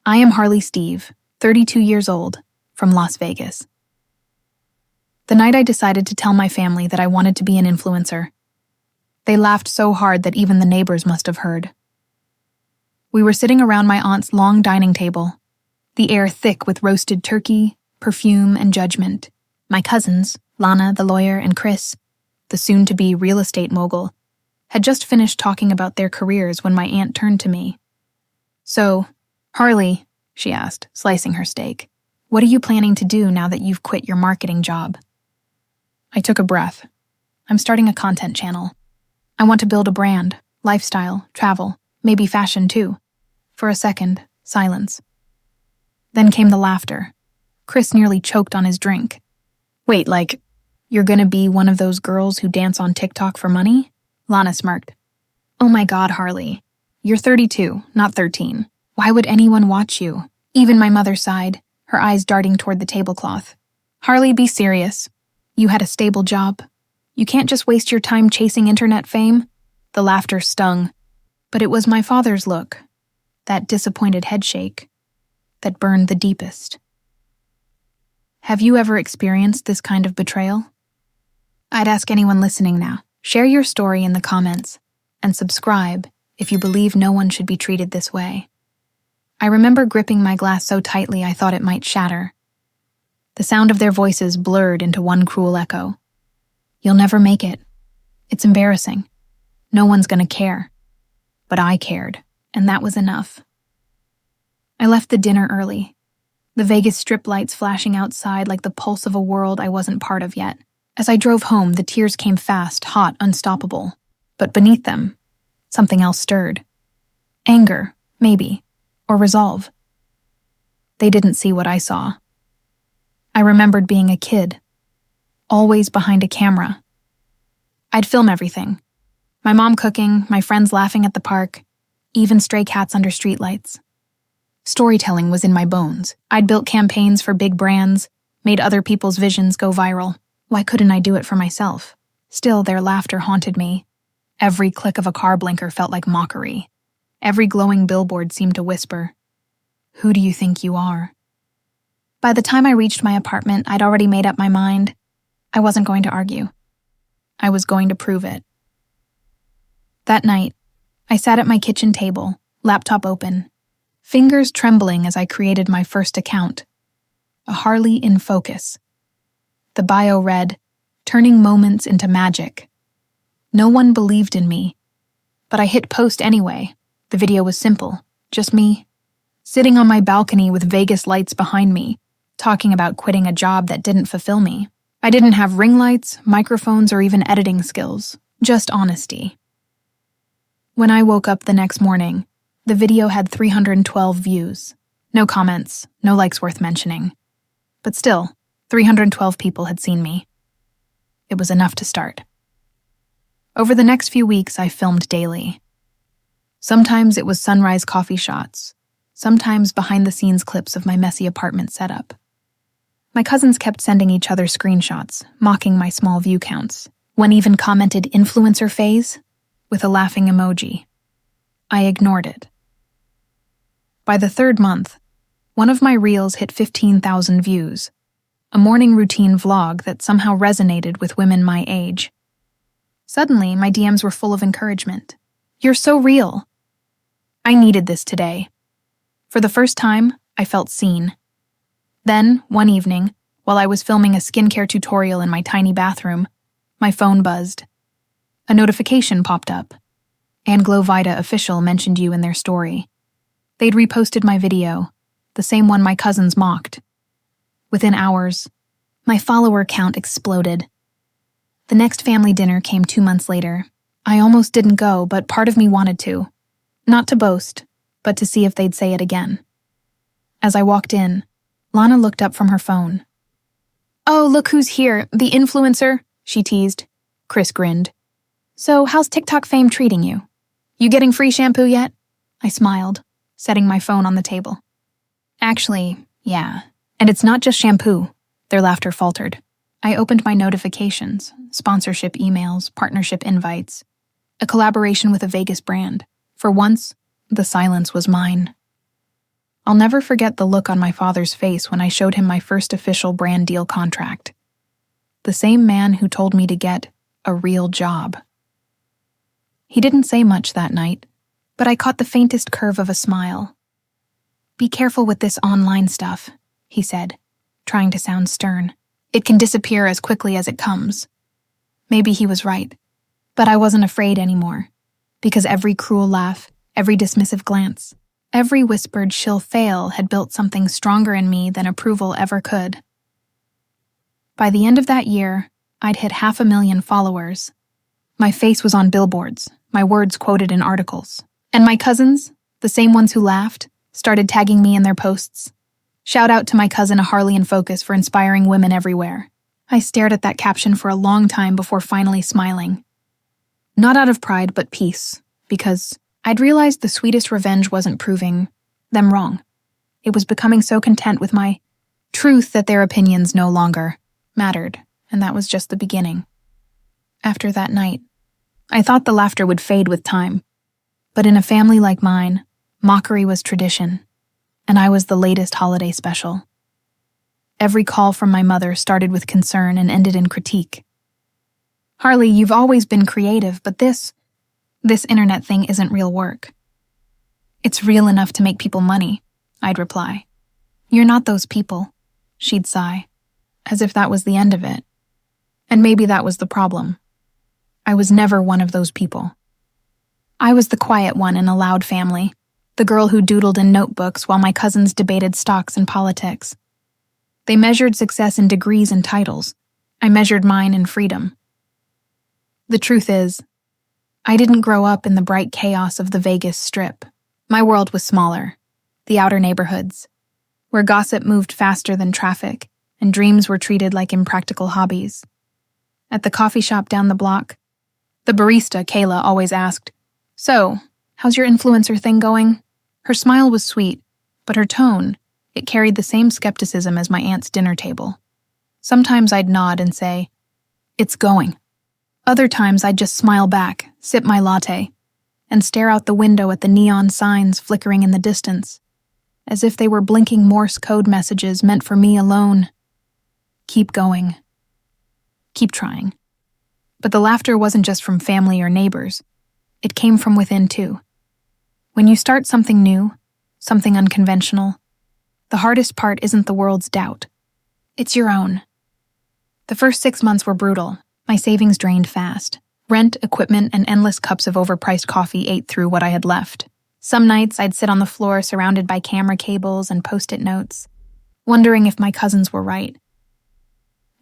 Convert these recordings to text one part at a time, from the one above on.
I am Harley Steve, 32 years old, from Las Vegas. The night I decided to tell my family that I wanted to be an influencer, they laughed so hard that even the neighbors must have heard. We were sitting around my aunt's long dining table, the air thick with roasted turkey, perfume, and judgment. My cousins, Lana, the lawyer, and Chris, the soon-to-be real estate mogul, had just finished talking about their careers when my aunt turned to me. "So, Harley," she asked, slicing her steak, "what are you planning to do now that you've quit your marketing job?" I took a breath. I'm starting a content channel. I want to build a brand, lifestyle, travel, maybe fashion too. For a second, silence. Then came the laughter. Chris nearly choked on his drink. "Wait, like, you're gonna be one of those girls who dance on TikTok for money?" Lana smirked. "Oh my God, Harley. You're 32, not 13. Why would anyone watch you?" Even my mother sighed, her eyes darting toward the tablecloth. "Harley, be serious. You had a stable job. You can't just waste your time chasing internet fame." The laughter stung, but it was my father's look, that disappointed headshake, that burned the deepest. Have you ever experienced this kind of betrayal? I'd ask anyone listening now, share your story in the comments, and subscribe if you believe no one should be treated this way. I remember gripping my glass so tightly I thought it might shatter. The sound of their voices blurred into one cruel echo. "You'll never make it. It's embarrassing. No one's gonna care." But I cared, and that was enough. I left the dinner early, the Vegas strip lights flashing outside like the pulse of a world I wasn't part of yet. As I drove home, the tears came fast, hot, unstoppable. But beneath them, something else stirred. Anger, maybe, or resolve. They didn't see what I saw. I remembered being a kid, always behind a camera. I'd film everything. My mom cooking, my friends laughing at the park, even stray cats under streetlights. Storytelling was in my bones. I'd built campaigns for big brands, made other people's visions go viral. Why couldn't I do it for myself? Still, their laughter haunted me. Every click of a car blinker felt like mockery. Every glowing billboard seemed to whisper, "Who do you think you are?" By the time I reached my apartment, I'd already made up my mind. I wasn't going to argue. I was going to prove it. That night, I sat at my kitchen table, laptop open, fingers trembling as I created my first account. A Harley in focus. The bio read, "Turning moments into magic." No one believed in me, but I hit post anyway. The video was simple, just me, sitting on my balcony with Vegas lights behind me, talking about quitting a job that didn't fulfill me. I didn't have ring lights, microphones, or even editing skills, just honesty. When I woke up the next morning, the video had 312 views. No comments, no likes worth mentioning. But still, 312 people had seen me. It was enough to start. Over the next few weeks, I filmed daily. Sometimes it was sunrise coffee shots, sometimes behind-the-scenes clips of my messy apartment setup. My cousins kept sending each other screenshots, mocking my small view counts. One even commented "influencer phase" with a laughing emoji. I ignored it. By the third month, one of my reels hit 15,000 views, a morning routine vlog that somehow resonated with women my age. Suddenly, my DMs were full of encouragement. "You're so real." I needed this today. For the first time, I felt seen. Then, one evening, while I was filming a skincare tutorial in my tiny bathroom, my phone buzzed. A notification popped up. And Glovita Official mentioned you in their story. They'd reposted my video, the same one my cousins mocked. Within hours, my follower count exploded. The next family dinner came 2 months later. I almost didn't go, but part of me wanted to. Not to boast, but to see if they'd say it again. As I walked in, Lana looked up from her phone. "Oh, look who's here, the influencer," she teased. Chris grinned. "So, how's TikTok fame treating you? You getting free shampoo yet?" I smiled, setting my phone on the table. "Actually, yeah. And it's not just shampoo." Their laughter faltered. I opened my notifications, sponsorship emails, partnership invites, a collaboration with a Vegas brand. For once, the silence was mine. I'll never forget the look on my father's face when I showed him my first official brand deal contract. The same man who told me to get a real job. He didn't say much that night, but I caught the faintest curve of a smile. "Be careful with this online stuff," he said, trying to sound stern. "It can disappear as quickly as it comes." Maybe he was right, but I wasn't afraid anymore, because every cruel laugh, every dismissive glance, every whispered "she'll fail" had built something stronger in me than approval ever could. By the end of that year, I'd hit 500,000 followers. My face was on billboards, my words quoted in articles. And my cousins, the same ones who laughed, started tagging me in their posts. Shout out to my cousin Harley in Focus for inspiring women everywhere. I stared at that caption for a long time before finally smiling. Not out of pride, but peace, because I'd realized the sweetest revenge wasn't proving them wrong. It was becoming so content with my truth that their opinions no longer mattered, and that was just the beginning. After that night, I thought the laughter would fade with time. But in a family like mine, mockery was tradition, and I was the latest holiday special. Every call from my mother started with concern and ended in critique. "Harley, you've always been creative, but this internet thing isn't real work." "It's real enough to make people money," I'd reply. "You're not those people," she'd sigh, as if that was the end of it. And maybe that was the problem. I was never one of those people. I was the quiet one in a loud family, the girl who doodled in notebooks while my cousins debated stocks and politics. They measured success in degrees and titles. I measured mine in freedom. The truth is, I didn't grow up in the bright chaos of the Vegas Strip. My world was smaller, the outer neighborhoods, where gossip moved faster than traffic and dreams were treated like impractical hobbies. At the coffee shop down the block, the barista, Kayla, always asked, "So, how's your influencer thing going?" Her smile was sweet, but her tone, it carried the same skepticism as my aunt's dinner table. Sometimes I'd nod and say, "It's going." Other times I'd just smile back, sip my latte, and stare out the window at the neon signs flickering in the distance, as if they were blinking Morse code messages meant for me alone. Keep going. Keep trying. But the laughter wasn't just from family or neighbors. It came from within, too. When you start something new, something unconventional, the hardest part isn't the world's doubt. It's your own. The first 6 months were brutal. My savings drained fast. Rent, equipment, and endless cups of overpriced coffee ate through what I had left. Some nights I'd sit on the floor surrounded by camera cables and post-it notes, wondering if my cousins were right.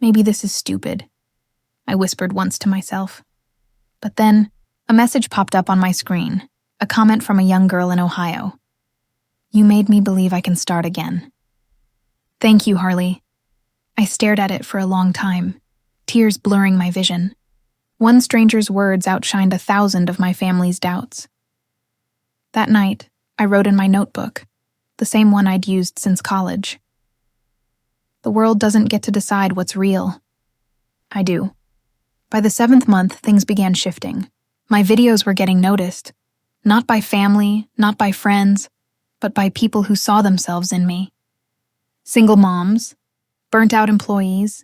"Maybe this is stupid," I whispered once to myself. But then, a message popped up on my screen, a comment from a young girl in Ohio. "You made me believe I can start again." "Thank you, Harley." I stared at it for a long time, tears blurring my vision. One stranger's words outshined 1,000 of my family's doubts. That night, I wrote in my notebook, the same one I'd used since college. The world doesn't get to decide what's real. I do. By the 7th month, things began shifting. My videos were getting noticed, not by family, not by friends, but by people who saw themselves in me. Single moms, burnt-out employees,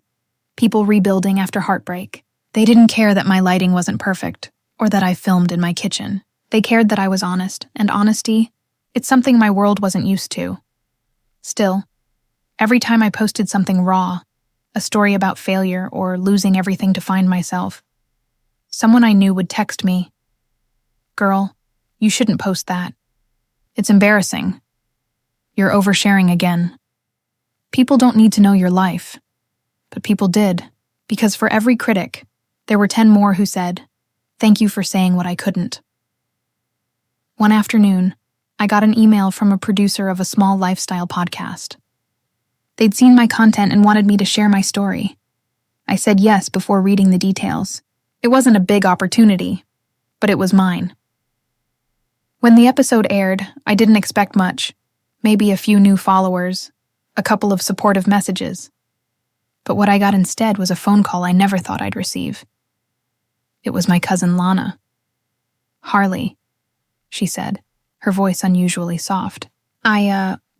people rebuilding after heartbreak. They didn't care that my lighting wasn't perfect, or that I filmed in my kitchen. They cared that I was honest, and honesty, it's something my world wasn't used to. Still, every time I posted something raw, a story about failure or losing everything to find myself, someone I knew would text me, "Girl, you shouldn't post that. It's embarrassing. You're oversharing again." People don't need to know your life. But people did, because for every critic, there were 10 more who said, "Thank you for saying what I couldn't." One afternoon, I got an email from a producer of a small lifestyle podcast. They'd seen my content and wanted me to share my story. I said yes before reading the details. It wasn't a big opportunity, but it was mine. When the episode aired, I didn't expect much. Maybe a few new followers, a couple of supportive messages. But what I got instead was a phone call I never thought I'd receive. It was my cousin Lana. "Harley," she said, her voice unusually soft.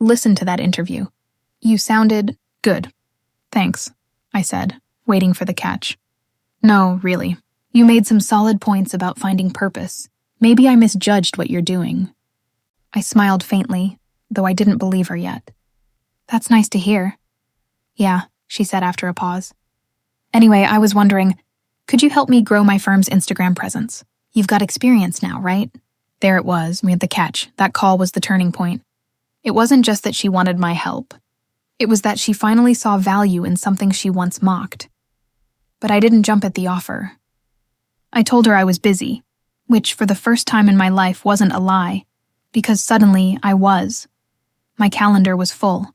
listened to that interview. You sounded good. Thanks, I said, waiting for the catch. No, really. You made some solid points about finding purpose. Maybe I misjudged what you're doing. I smiled faintly, though I didn't believe her yet. That's nice to hear. Yeah, she said after a pause. Anyway, I was wondering, could you help me grow my firm's Instagram presence? You've got experience now, right? There it was, we had the catch. That call was the turning point. It wasn't just that she wanted my help. It was that she finally saw value in something she once mocked. But I didn't jump at the offer. I told her I was busy, which for the first time in my life wasn't a lie, because suddenly I was. My calendar was full.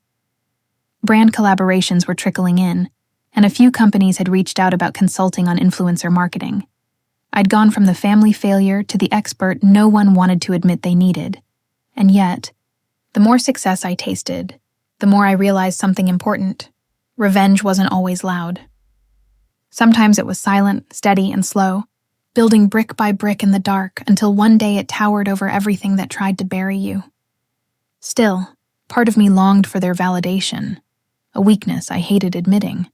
Brand collaborations were trickling in, and a few companies had reached out about consulting on influencer marketing. I'd gone from the family failure to the expert no one wanted to admit they needed. And yet, the more success I tasted, the more I realized something important. Revenge wasn't always loud. Sometimes it was silent, steady, and slow, building brick by brick in the dark until one day it towered over everything that tried to bury you. Still, part of me longed for their validation, a weakness I hated admitting.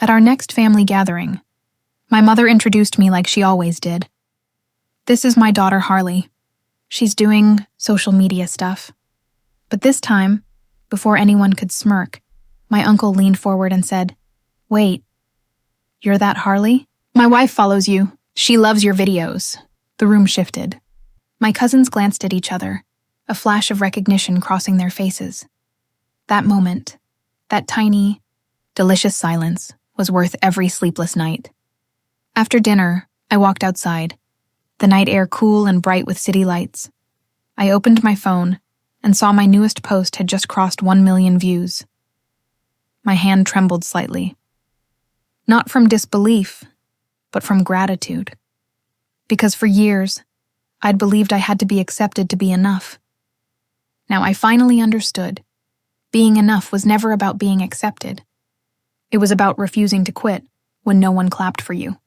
At our next family gathering, my mother introduced me like she always did. This is my daughter Harley. She's doing social media stuff. But this time, before anyone could smirk, my uncle leaned forward and said, "Wait, you're that Harley? My wife follows you. She loves your videos." The room shifted. My cousins glanced at each other, a flash of recognition crossing their faces. That moment, that tiny, delicious silence, was worth every sleepless night. After dinner, I walked outside, the night air cool and bright with city lights. I opened my phone and saw my newest post had just crossed 1 million views. My hand trembled slightly. Not from disbelief, but from gratitude. Because for years, I'd believed I had to be accepted to be enough. Now I finally understood. Being enough was never about being accepted. It was about refusing to quit when no one clapped for you.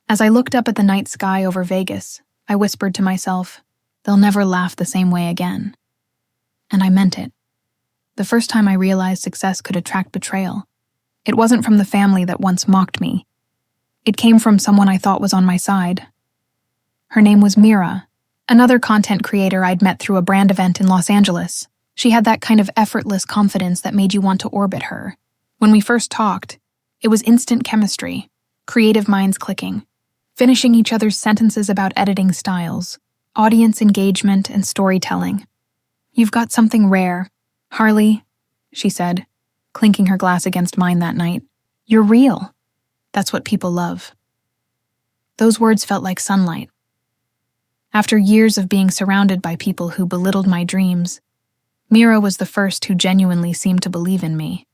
As I looked up at the night sky over Vegas, I whispered to myself, they'll never laugh the same way again. And I meant it. The first time I realized success could attract betrayal. It wasn't from the family that once mocked me. It came from someone I thought was on my side. Her name was Mira, another content creator I'd met through a brand event in Los Angeles. She had that kind of effortless confidence that made you want to orbit her. When we first talked, it was instant chemistry, creative minds clicking, finishing each other's sentences about editing styles, audience engagement, and storytelling. "You've got something rare, Harley," she said, clinking her glass against mine that night. "You're real. That's what people love." Those words felt like sunlight. After years of being surrounded by people who belittled my dreams, Mira was the first who genuinely seemed to believe in me.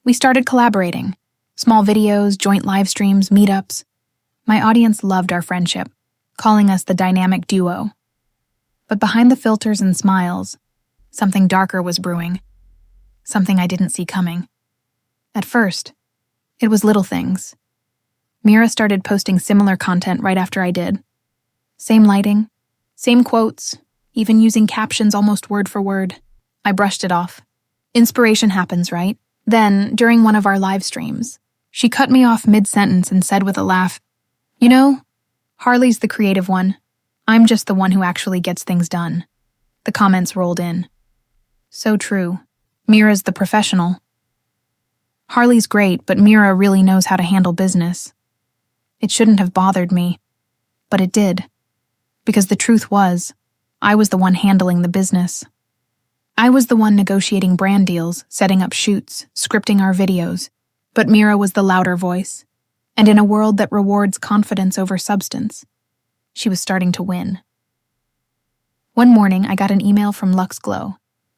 We started collaborating. Small videos, joint live streams, meetups. My audience loved our friendship, calling us the dynamic duo. But behind the filters and smiles, something darker was brewing. Something I didn't see coming. At first, it was little things. Mira started posting similar content right after I did. Same lighting, same quotes, even using captions almost word for word. I brushed it off. Inspiration happens, right? Then, during one of our live streams, she cut me off mid-sentence and said with a laugh, "You know, Harley's the creative one. I'm just the one who actually gets things done." The comments rolled in. So true. Mira's the professional. Harley's great, but Mira really knows how to handle business. It shouldn't have bothered me, but it did. Because the truth was, I was the one handling the business. I was the one negotiating brand deals, setting up shoots, scripting our videos, but Mira was the louder voice. And in a world that rewards confidence over substance, she was starting to win. One morning, I got an email from Luxe Glow,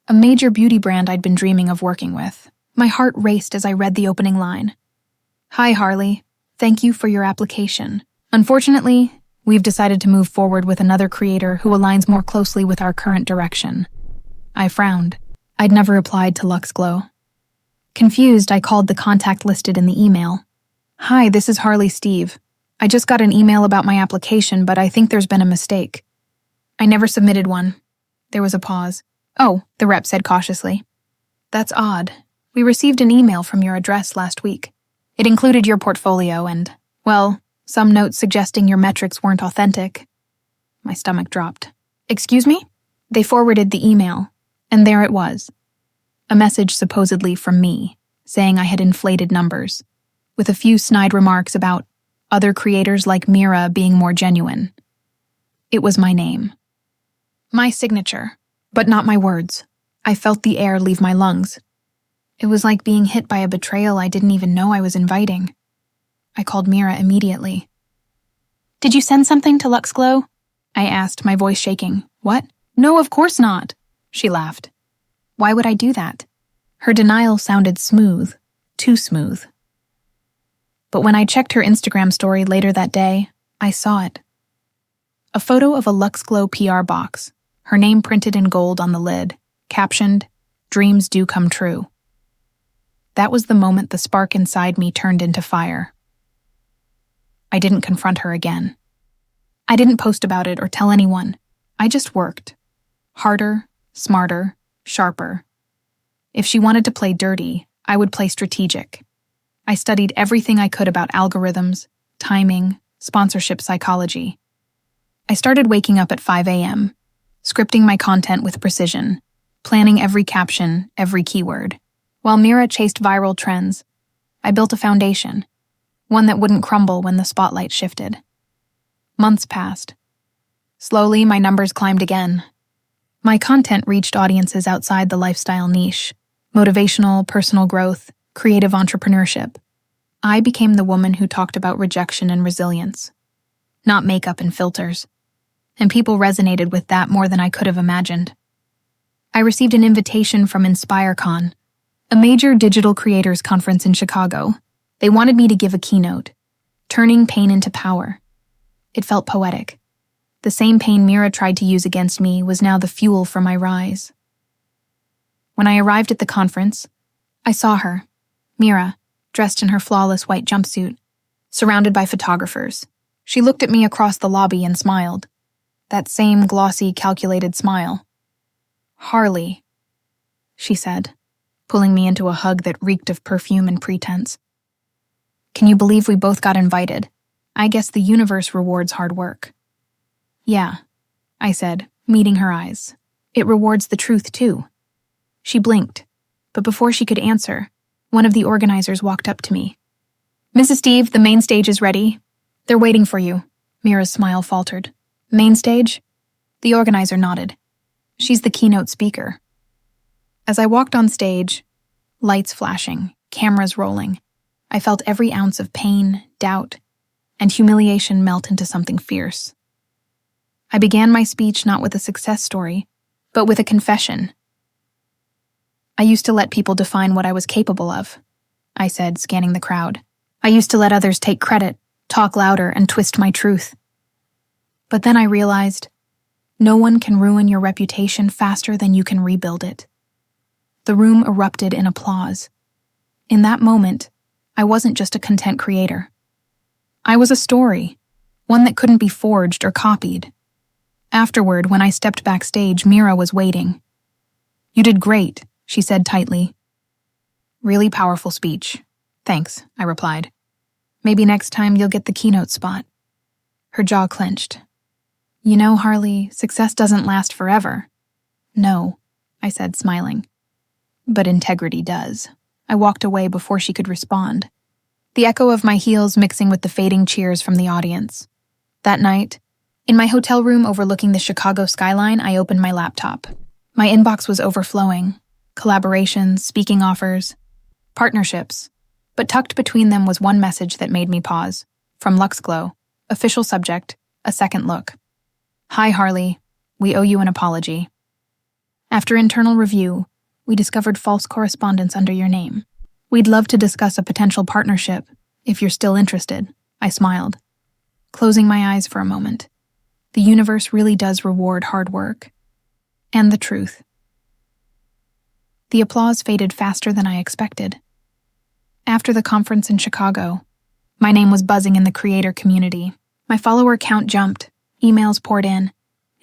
a major beauty brand I'd been dreaming of working with. My heart raced as I read the opening line. "Hi, Harley. Thank you for your application. Unfortunately, we've decided to move forward with another creator who aligns more closely with our current direction." I frowned. I'd never applied to Luxe Glow. Confused, I called the contact listed in the email. "Hi, this is Harley Steve. I just got an email about my application, but I think there's been a mistake." "I never submitted one." There was a pause. Oh, the rep said cautiously. That's odd. We received an email from your address last week. It included your portfolio and, well, some notes suggesting your metrics weren't authentic. My stomach dropped. Excuse me? They forwarded the email, and there it was. A message supposedly from me, saying I had inflated numbers, with a few snide remarks about other creators like Mira being more genuine. It was my name. My signature, but not my words. I felt the air leave my lungs. It was like being hit by a betrayal I didn't even know I was inviting. I called Mira immediately. Did you send something to LuxGlow? I asked, my voice shaking. What? No, of course not, she laughed. Why would I do that? Her denial sounded smooth, too smooth. But when I checked her Instagram story later that day, I saw it. A photo of a LuxGlow PR box, her name printed in gold on the lid, captioned, "Dreams do come true." That was the moment the spark inside me turned into fire. I didn't confront her again. I didn't post about it or tell anyone. I just worked. Harder, smarter, sharper. If she wanted to play dirty, I would play strategic. I studied everything I could about algorithms, timing, sponsorship psychology. I started waking up at 5 a.m., scripting my content with precision, planning every caption, every keyword. While Mira chased viral trends, I built a foundation, one that wouldn't crumble when the spotlight shifted. Months passed. Slowly, my numbers climbed again. My content reached audiences outside the lifestyle niche: motivational, personal growth, creative entrepreneurship. I became the woman who talked about rejection and resilience, not makeup and filters. And people resonated with that more than I could have imagined. I received an invitation from InspireCon, a major digital creators conference in Chicago. They wanted me to give a keynote, turning pain into power. It felt poetic. The same pain Mira tried to use against me was now the fuel for my rise. When I arrived at the conference, I saw her, Mira, dressed in her flawless white jumpsuit, surrounded by photographers. She looked at me across the lobby and smiled. That same glossy, calculated smile. Harley, she said, pulling me into a hug that reeked of perfume and pretense. Can you believe we both got invited? I guess the universe rewards hard work. Yeah, I said, meeting her eyes. It rewards the truth, too. She blinked, but before she could answer, one of the organizers walked up to me. Mrs. Steve, the main stage is ready. They're waiting for you. Mira's smile faltered. Main stage? The organizer nodded. She's the keynote speaker. As I walked on stage, lights flashing, cameras rolling, I felt every ounce of pain, doubt, and humiliation melt into something fierce. I began my speech not with a success story, but with a confession. I used to let people define what I was capable of, I said, scanning the crowd. I used to let others take credit, talk louder, and twist my truth. But then I realized, no one can ruin your reputation faster than you can rebuild it. The room erupted in applause. In that moment, I wasn't just a content creator. I was a story, one that couldn't be forged or copied. Afterward, when I stepped backstage, Mira was waiting. You did great, she said tightly. Really powerful speech. Thanks, I replied. Maybe next time you'll get the keynote spot. Her jaw clenched. You know, Harley, success doesn't last forever. No, I said, smiling. But integrity does. I walked away before she could respond, the echo of my heels mixing with the fading cheers from the audience. That night, in my hotel room overlooking the Chicago skyline, I opened my laptop. My inbox was overflowing. Collaborations, speaking offers, partnerships. But tucked between them was one message that made me pause. From LuxGlow, official subject, a second look. Hi, Harley. We owe you an apology. After internal review, we discovered false correspondence under your name. We'd love to discuss a potential partnership, if you're still interested, I smiled, closing my eyes for a moment. The universe really does reward hard work. And the truth. The applause faded faster than I expected. After the conference in Chicago, my name was buzzing in the creator community. My follower count jumped, emails poured in,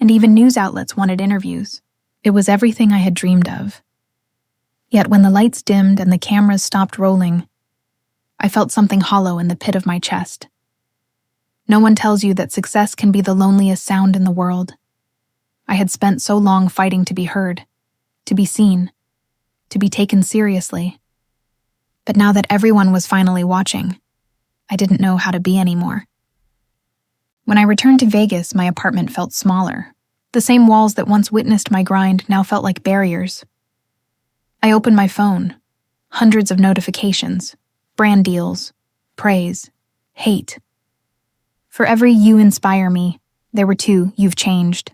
and even news outlets wanted interviews. It was everything I had dreamed of. Yet when the lights dimmed and the cameras stopped rolling, I felt something hollow in the pit of my chest. No one tells you that success can be the loneliest sound in the world. I had spent so long fighting to be heard, to be seen, to be taken seriously. But now that everyone was finally watching, I didn't know how to be anymore. When I returned to Vegas, my apartment felt smaller. The same walls that once witnessed my grind now felt like barriers. I opened my phone. Hundreds of notifications, brand deals, praise, hate. For every "you inspire me," there were 2 "you've changed."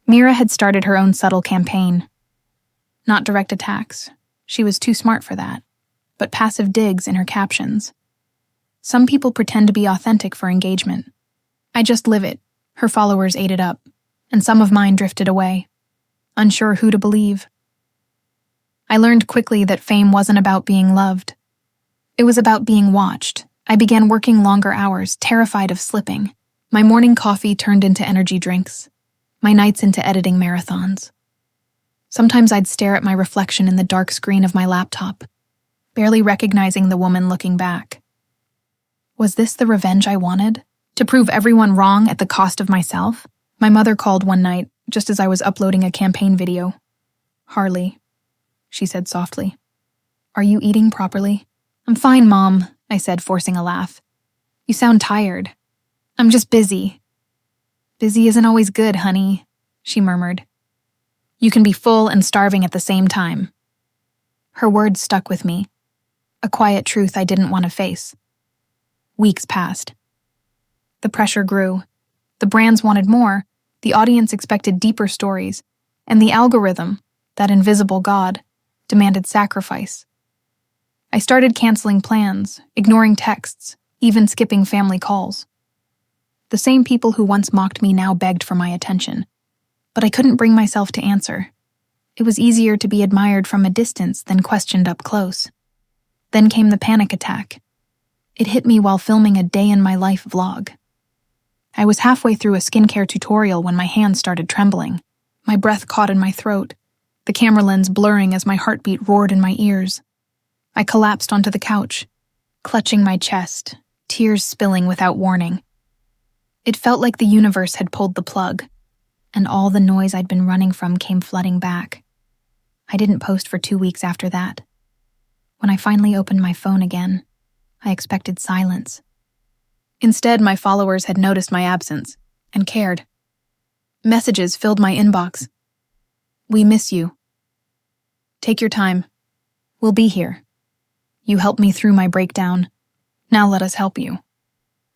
Mira had started her own subtle campaign. Not direct attacks. She was too smart for that. But passive digs in her captions. Some people pretend to be authentic for engagement. I just live it. Her followers ate it up, and some of mine drifted away, unsure who to believe. I learned quickly that fame wasn't about being loved. It was about being watched. I began working longer hours, terrified of slipping. My morning coffee turned into energy drinks, my nights into editing marathons. Sometimes I'd stare at my reflection in the dark screen of my laptop, barely recognizing the woman looking back. Was this the revenge I wanted? To prove everyone wrong at the cost of myself? My mother called one night, just as I was uploading a campaign video. "Harley," she said softly. "Are you eating properly?" "I'm fine, Mom," I said, forcing a laugh. "You sound tired." "I'm just busy." "Busy isn't always good, honey," she murmured. "You can be full and starving at the same time." Her words stuck with me, a quiet truth I didn't want to face. Weeks passed. The pressure grew. The brands wanted more, the audience expected deeper stories, and the algorithm, that invisible god, demanded sacrifice. I started canceling plans, ignoring texts, even skipping family calls. The same people who once mocked me now begged for my attention, but I couldn't bring myself to answer. It was easier to be admired from a distance than questioned up close. Then came the panic attack. It hit me while filming a day-in-my-life vlog. I was halfway through a skincare tutorial when my hands started trembling. My breath caught in my throat, the camera lens blurring as my heartbeat roared in my ears. I collapsed onto the couch, clutching my chest, tears spilling without warning. It felt like the universe had pulled the plug, and all the noise I'd been running from came flooding back. I didn't post for 2 weeks after that. When I finally opened my phone again, I expected silence. Instead, my followers had noticed my absence and cared. Messages filled my inbox. "We miss you. Take your time. We'll be here. You helped me through my breakdown. Now let us help you."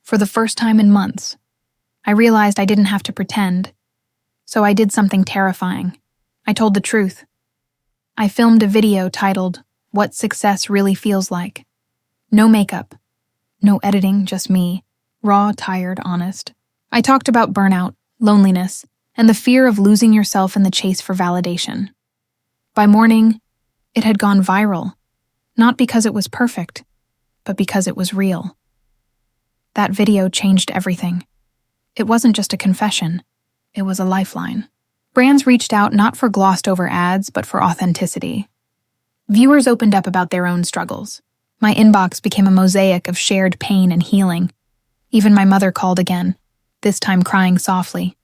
For the first time in months, I realized I didn't have to pretend. So I did something terrifying. I told the truth. I filmed a video titled, "What Success Really Feels Like." No makeup, no editing, just me, raw, tired, honest. I talked about burnout, loneliness, and the fear of losing yourself in the chase for validation. By morning, it had gone viral, not because it was perfect, but because it was real. That video changed everything. It wasn't just a confession, it was a lifeline. Brands reached out not for glossed-over ads, but for authenticity. Viewers opened up about their own struggles. My inbox became a mosaic of shared pain and healing. Even my mother called again, this time crying softly.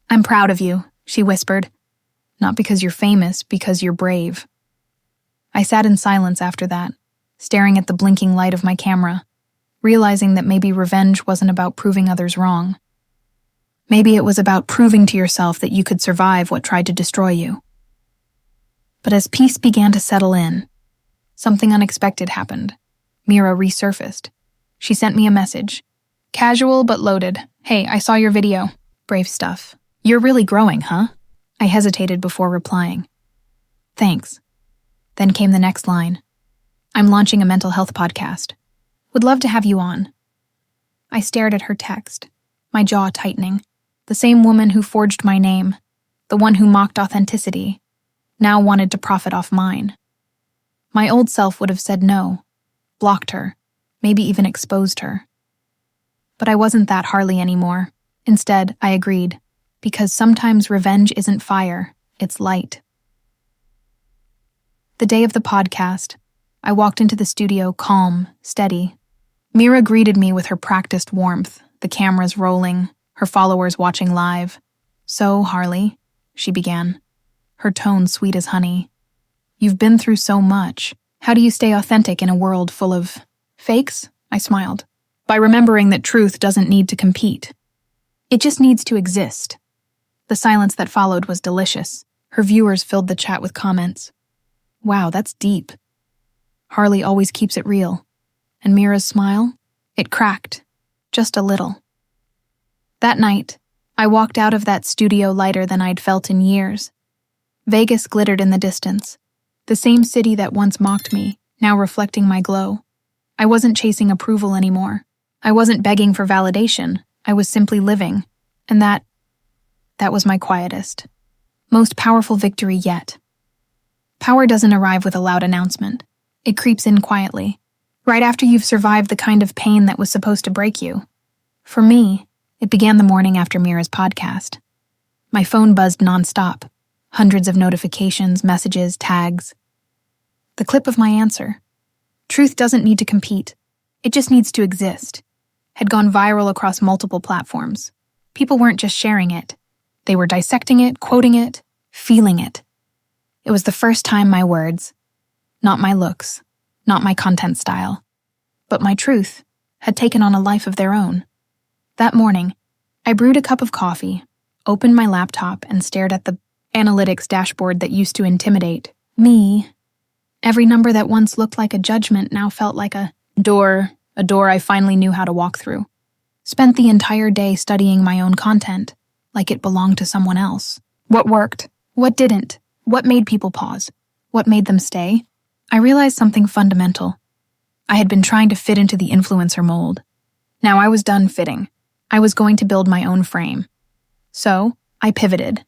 "I'm proud of you," she whispered. "Not because you're famous, because you're brave." I sat in silence after that, staring at the blinking light of my camera, realizing that maybe revenge wasn't about proving others wrong. Maybe it was about proving to yourself that you could survive what tried to destroy you. But as peace began to settle in, something unexpected happened. Mira resurfaced. She sent me a message. Casual but loaded. "Hey, I saw your video. Brave stuff. You're really growing, huh?" I hesitated before replying. "Thanks." Then came the next line. "I'm launching a mental health podcast. Would love to have you on." I stared at her text, my jaw tightening. The same woman who forged my name, the one who mocked authenticity, now wanted to profit off mine. My old self would have said no, blocked her, maybe even exposed her. But I wasn't that Harley anymore. Instead, I agreed, because sometimes revenge isn't fire, It's light. The day of the podcast, I walked into the studio calm, steady. Mira greeted me with her practiced warmth, the cameras rolling, her followers watching live. "So, Harley," she began, her tone sweet as honey. "You've been through so much. How do you stay authentic in a world full of fakes?" I smiled, by remembering that truth doesn't need to compete. It just needs to exist. The silence that followed was delicious. Her viewers filled the chat with comments. "Wow, that's deep. Harley always keeps it real." And Mira's smile? It cracked. Just a little. That night, I walked out of that studio lighter than I'd felt in years. Vegas glittered in the distance. The same city that once mocked me, now reflecting my glow. I wasn't chasing approval anymore. I wasn't begging for validation. I was simply living. And that was my quietest, most powerful victory yet. Power doesn't arrive with a loud announcement. It creeps in quietly, right after you've survived the kind of pain that was supposed to break you. For me, it began the morning after Mira's podcast. My phone buzzed nonstop, hundreds of notifications, messages, tags. The clip of my answer, "Truth doesn't need to compete. It just needs to exist," had gone viral across multiple platforms. People weren't just sharing it. They were dissecting it, quoting it, feeling it. It was the first time my words, not my looks, not my content style, but my truth, had taken on a life of their own. That morning, I brewed a cup of coffee, opened my laptop, and stared at the analytics dashboard that used to intimidate me. Every number that once looked like a judgment now felt like a door I finally knew how to walk through. Spent the entire day studying my own content, like it belonged to someone else. What worked? What didn't? What made people pause? What made them stay? I realized something fundamental. I had been trying to fit into the influencer mold. Now I was done fitting. I was going to build my own frame. So, I pivoted.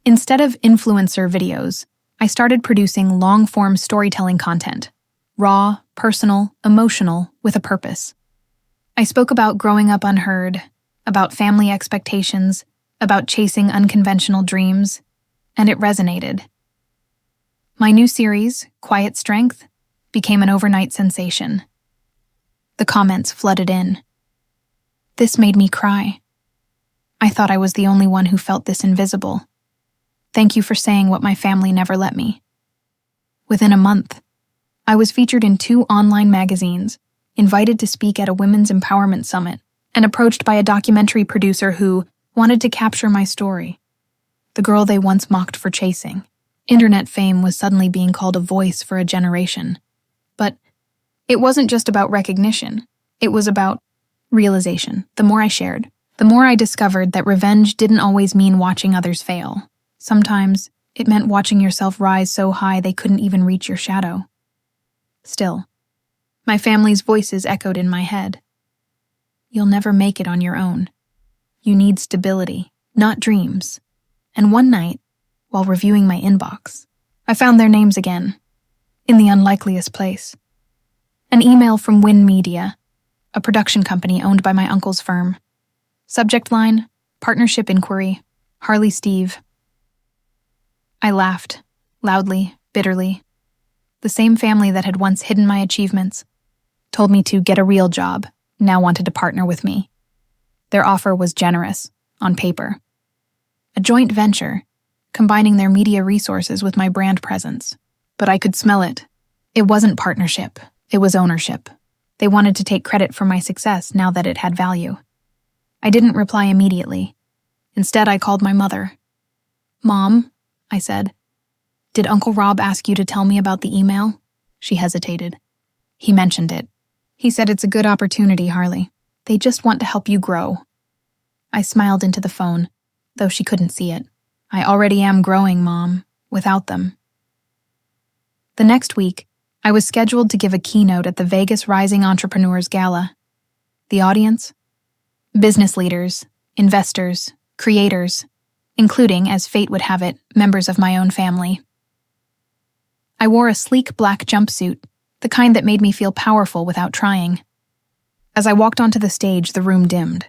Instead of influencer videos, I started producing long-form storytelling content. Raw, personal, emotional, with a purpose. I spoke about growing up unheard, about family expectations, about chasing unconventional dreams, and it resonated. My new series, Quiet Strength, became an overnight sensation. The comments flooded in. This made me cry. I thought I was the only one who felt this invisible. Thank you for saying what my family never let me. Within a month, I was featured in 2 online magazines, invited to speak at a women's empowerment summit, and approached by a documentary producer who wanted to capture my story. The girl they once mocked for chasing. Internet fame was suddenly being called a voice for a generation. But it wasn't just about recognition. It was about realization. The more I shared, the more I discovered that revenge didn't always mean watching others fail. Sometimes it meant watching yourself rise so high they couldn't even reach your shadow. Still, my family's voices echoed in my head. You'll never make it on your own. You need stability, not dreams. And one night, while reviewing my inbox, I found their names again, in the unlikeliest place. An email from Win Media, a production company owned by my uncle's firm. Subject line, partnership inquiry, Harley Steve. I laughed, loudly, bitterly. The same family that had once hidden my achievements, told me to get a real job, now wanted to partner with me. Their offer was generous, on paper. A joint venture, combining their media resources with my brand presence. But I could smell it. It wasn't partnership, it was ownership. They wanted to take credit for my success now that it had value. I didn't reply immediately. Instead, I called my mother. "Mom," I said, "did Uncle Rob ask you to tell me about the email?" She hesitated. "He mentioned it. He said it's a good opportunity, Harley. They just want to help you grow." I smiled into the phone, though she couldn't see it. "I already am growing, Mom, without them." The next week, I was scheduled to give a keynote at the Vegas Rising Entrepreneurs Gala. The audience? Business leaders, investors, creators, including, as fate would have it, members of my own family. I wore a sleek black jumpsuit, the kind that made me feel powerful without trying. As I walked onto the stage, the room dimmed.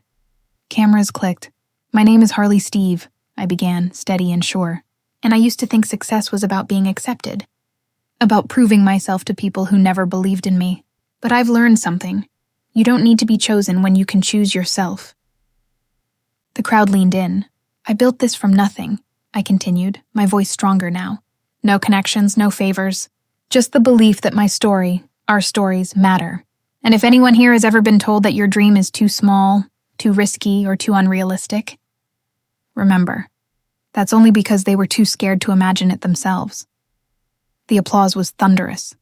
Cameras clicked. "My name is Harley Steve," I began, steady and sure. And I used to think success was about being accepted, about proving myself to people who never believed in me. But I've learned something. You don't need to be chosen when you can choose yourself. The crowd leaned in. I built this from nothing, I continued, my voice stronger now. No connections, no favors. Just the belief that my story, our stories, matter. And if anyone here has ever been told that your dream is too small, too risky, or too unrealistic, remember, that's only because they were too scared to imagine it themselves. The applause was thunderous.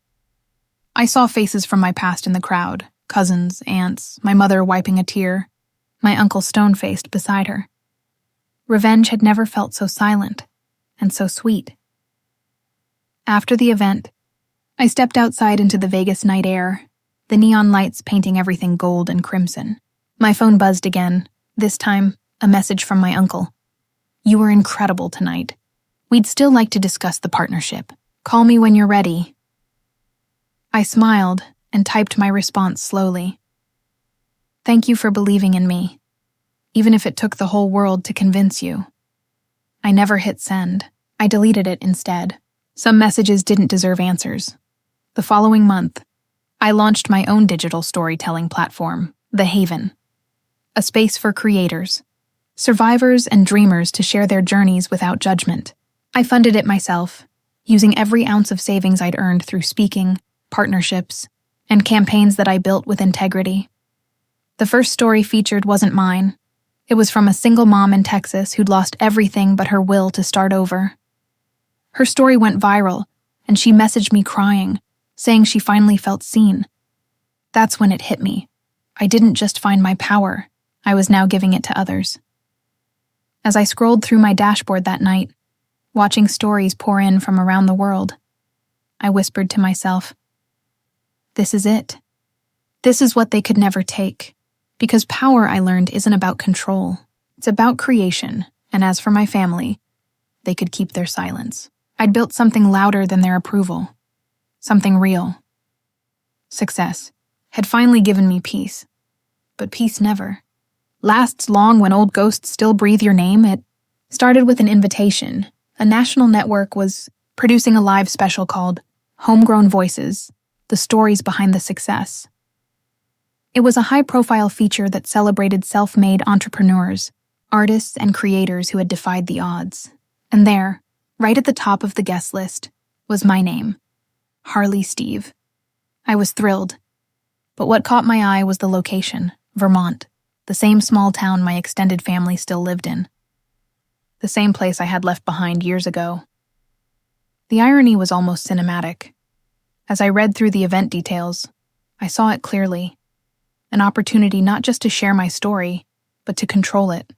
I saw faces from my past in the crowd, cousins, aunts, my mother wiping a tear, my uncle stone-faced beside her. Revenge had never felt so silent and so sweet. After the event, I stepped outside into the Vegas night air, the neon lights painting everything gold and crimson. My phone buzzed again, this time a message from my uncle. You were incredible tonight. We'd still like to discuss the partnership. Call me when you're ready. I smiled and typed my response slowly. Thank you for believing in me, even if it took the whole world to convince you. I never hit send. I deleted it instead. Some messages didn't deserve answers. The following month, I launched my own digital storytelling platform, The Haven, a space for creators, survivors, and dreamers to share their journeys without judgment. I funded it myself, using every ounce of savings I'd earned through speaking, partnerships, and campaigns that I built with integrity. The first story featured wasn't mine. It was from a single mom in Texas who'd lost everything but her will to start over. Her story went viral, and she messaged me crying, saying she finally felt seen. That's when it hit me. I didn't just find my power, I was now giving it to others. As I scrolled through my dashboard that night, watching stories pour in from around the world, I whispered to myself, this is it. This is what they could never take. Because power, I learned, isn't about control. It's about creation, and as for my family, they could keep their silence. I'd built something louder than their approval. Something real. Success had finally given me peace. But peace never lasts long when old ghosts still breathe your name. It started with an invitation. A national network was producing a live special called Homegrown Voices, the stories behind the success. It was a high-profile feature that celebrated self-made entrepreneurs, artists, and creators who had defied the odds. And there, right at the top of the guest list, was my name, Harley Steve. I was thrilled. But what caught my eye was the location, Vermont, the same small town my extended family still lived in. The same place I had left behind years ago. The irony was almost cinematic. As I read through the event details, I saw it clearly. An opportunity not just to share my story, but to control it.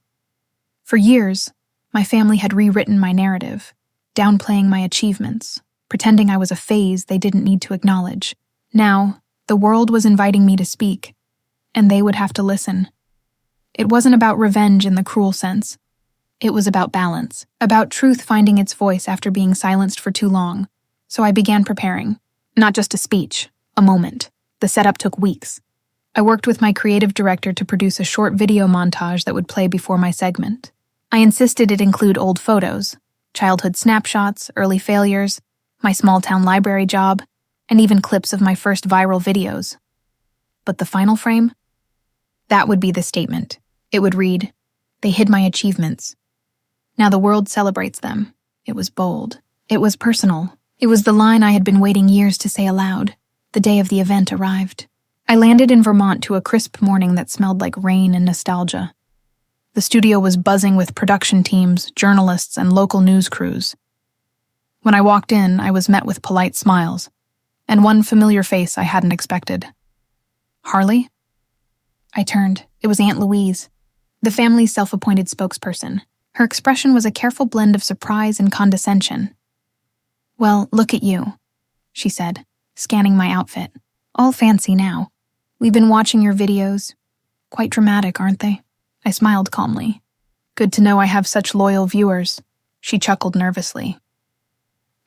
For years, my family had rewritten my narrative, downplaying my achievements, pretending I was a phase they didn't need to acknowledge. Now, the world was inviting me to speak, and they would have to listen. It wasn't about revenge in the cruel sense. It was about balance, about truth finding its voice after being silenced for too long. So I began preparing. Not just a speech, a moment. The setup took weeks. I worked with my creative director to produce a short video montage that would play before my segment. I insisted it include old photos, childhood snapshots, early failures, my small-town library job, and even clips of my first viral videos. But the final frame? That would be the statement. It would read, "They hid my achievements. Now the world celebrates them." It was bold. It was personal. It was the line I had been waiting years to say aloud. The day of the event arrived. I landed in Vermont to a crisp morning that smelled like rain and nostalgia. The studio was buzzing with production teams, journalists, and local news crews. When I walked in, I was met with polite smiles, and one familiar face I hadn't expected. Harley? I turned. It was Aunt Louise, the family's self-appointed spokesperson. Her expression was a careful blend of surprise and condescension. "Well, look at you," she said, scanning my outfit. "All fancy now. We've been watching your videos. Quite dramatic, aren't they?" I smiled calmly. "Good to know I have such loyal viewers," she chuckled nervously.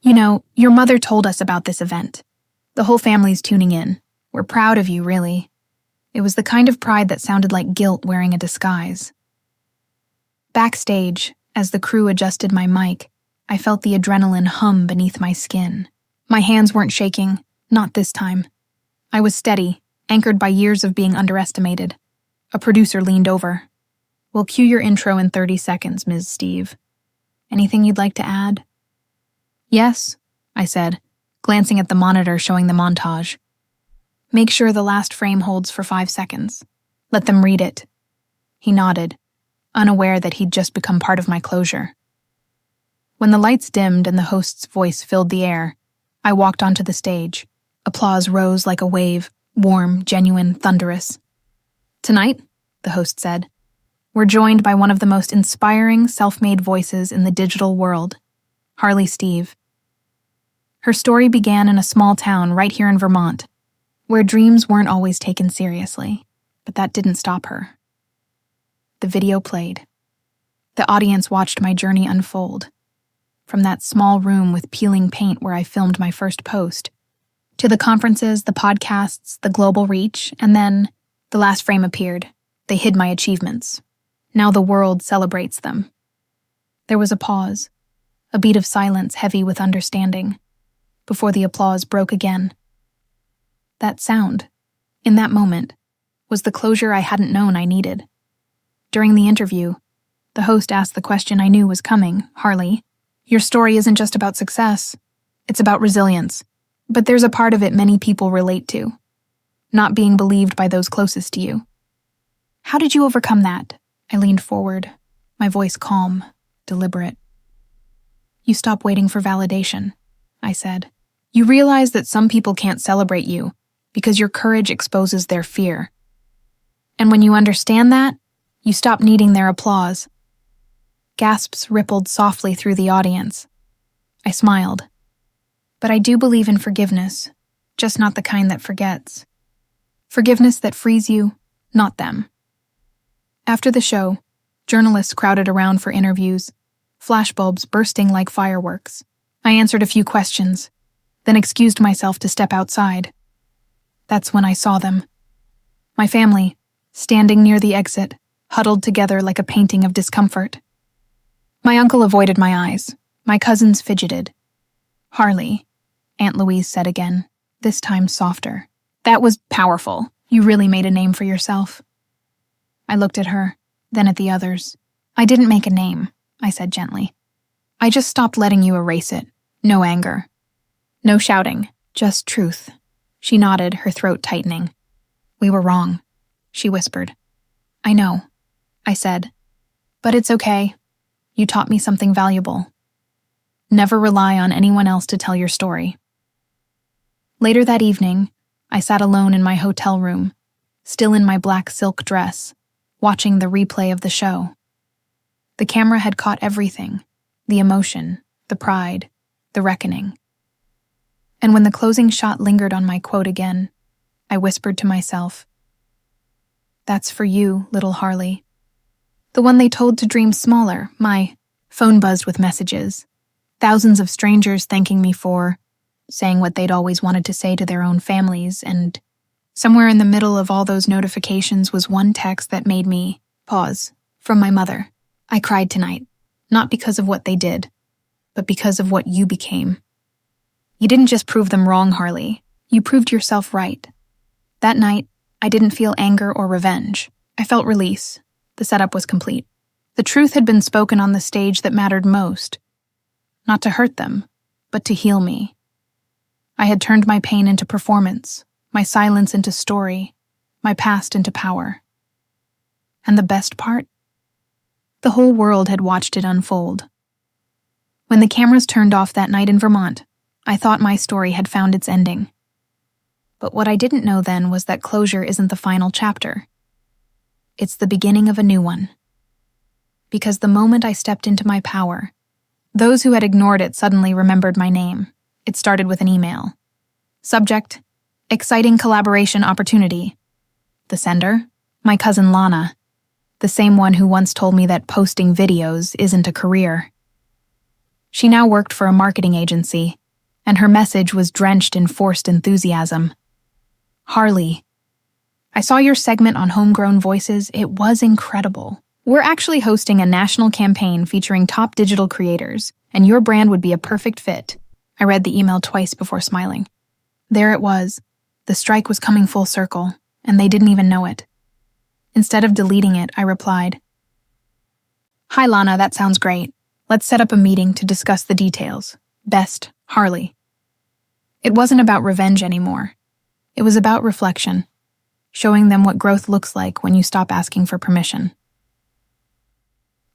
"You know, your mother told us about this event. The whole family's tuning in. We're proud of you, really." It was the kind of pride that sounded like guilt wearing a disguise. Backstage, as the crew adjusted my mic, I felt the adrenaline hum beneath my skin. My hands weren't shaking, not this time. I was steady, anchored by years of being underestimated. A producer leaned over. "We'll cue your intro in 30 seconds, Ms. Steve. Anything you'd like to add?" "Yes," I said, glancing at the monitor showing the montage. "Make sure the last frame holds for 5 seconds. Let them read it." He nodded, unaware that he'd just become part of my closure. When the lights dimmed and the host's voice filled the air, I walked onto the stage. Applause rose like a wave, warm, genuine, thunderous. "Tonight," the host said, "we're joined by one of the most inspiring, self-made voices in the digital world, Harley Steve. Her story began in a small town right here in Vermont, where dreams weren't always taken seriously, but that didn't stop her." The video played. The audience watched my journey unfold. From that small room with peeling paint where I filmed my first post, to the conferences, the podcasts, the global reach, and then the last frame appeared. They hid my achievements. Now the world celebrates them. There was a pause, a beat of silence heavy with understanding, before the applause broke again. That sound, in that moment, was the closure I hadn't known I needed. During the interview, the host asked the question I knew was coming. "Harley, your story isn't just about success. It's about resilience. But there's a part of it many people relate to. Not being believed by those closest to you. How did you overcome that?" I leaned forward, my voice calm, deliberate. "You stop waiting for validation," I said. "You realize that some people can't celebrate you because your courage exposes their fear. And when you understand that, you stop needing their applause." Gasps rippled softly through the audience. I smiled. "But I do believe in forgiveness, just not the kind that forgets. Forgiveness that frees you, not them." After the show, journalists crowded around for interviews, flashbulbs bursting like fireworks. I answered a few questions, then excused myself to step outside. That's when I saw them. My family, standing near the exit, huddled together like a painting of discomfort. My uncle avoided my eyes. My cousins fidgeted. "Harley," Aunt Louise said again, this time softer. "That was powerful. You really made a name for yourself." I looked at her, then at the others. "I didn't make a name," I said gently. "I just stopped letting you erase it. No anger. No shouting. Just truth." She nodded, her throat tightening. "We were wrong," she whispered. "I know," I said. "But it's okay. You taught me something valuable. Never rely on anyone else to tell your story." Later that evening, I sat alone in my hotel room, still in my black silk dress, watching the replay of the show. The camera had caught everything, the emotion, the pride, the reckoning. And when the closing shot lingered on my quote again, I whispered to myself, "That's for you, little Harley." The one they told to dream smaller. My phone buzzed with messages. Thousands of strangers thanking me for saying what they'd always wanted to say to their own families, and somewhere in the middle of all those notifications was one text that made me pause. From my mother. "I cried tonight, not because of what they did, but because of what you became. You didn't just prove them wrong, Harley. You proved yourself right." That night, I didn't feel anger or revenge. I felt release. The setup was complete. The truth had been spoken on the stage that mattered most. Not to hurt them, but to heal me. I had turned my pain into performance, my silence into story, my past into power. And the best part? The whole world had watched it unfold. When the cameras turned off that night in Vermont, I thought my story had found its ending. But what I didn't know then was that closure isn't the final chapter. It's the beginning of a new one. Because the moment I stepped into my power, those who had ignored it suddenly remembered my name. It started with an email. Subject: exciting collaboration opportunity. The sender: my cousin Lana, the same one who once told me that posting videos isn't a career. She now worked for a marketing agency, and her message was drenched in forced enthusiasm. "Harley, I saw your segment on Homegrown Voices. It was incredible. We're actually hosting a national campaign featuring top digital creators, and your brand would be a perfect fit. I read the email twice before smiling. There it was. The strike was coming full circle, and they didn't even know it. Instead of deleting it, I replied, "Hi, Lana, that sounds great. Let's set up a meeting to discuss the details. Best, Harley." It wasn't about revenge anymore. It was about reflection, showing them what growth looks like when you stop asking for permission.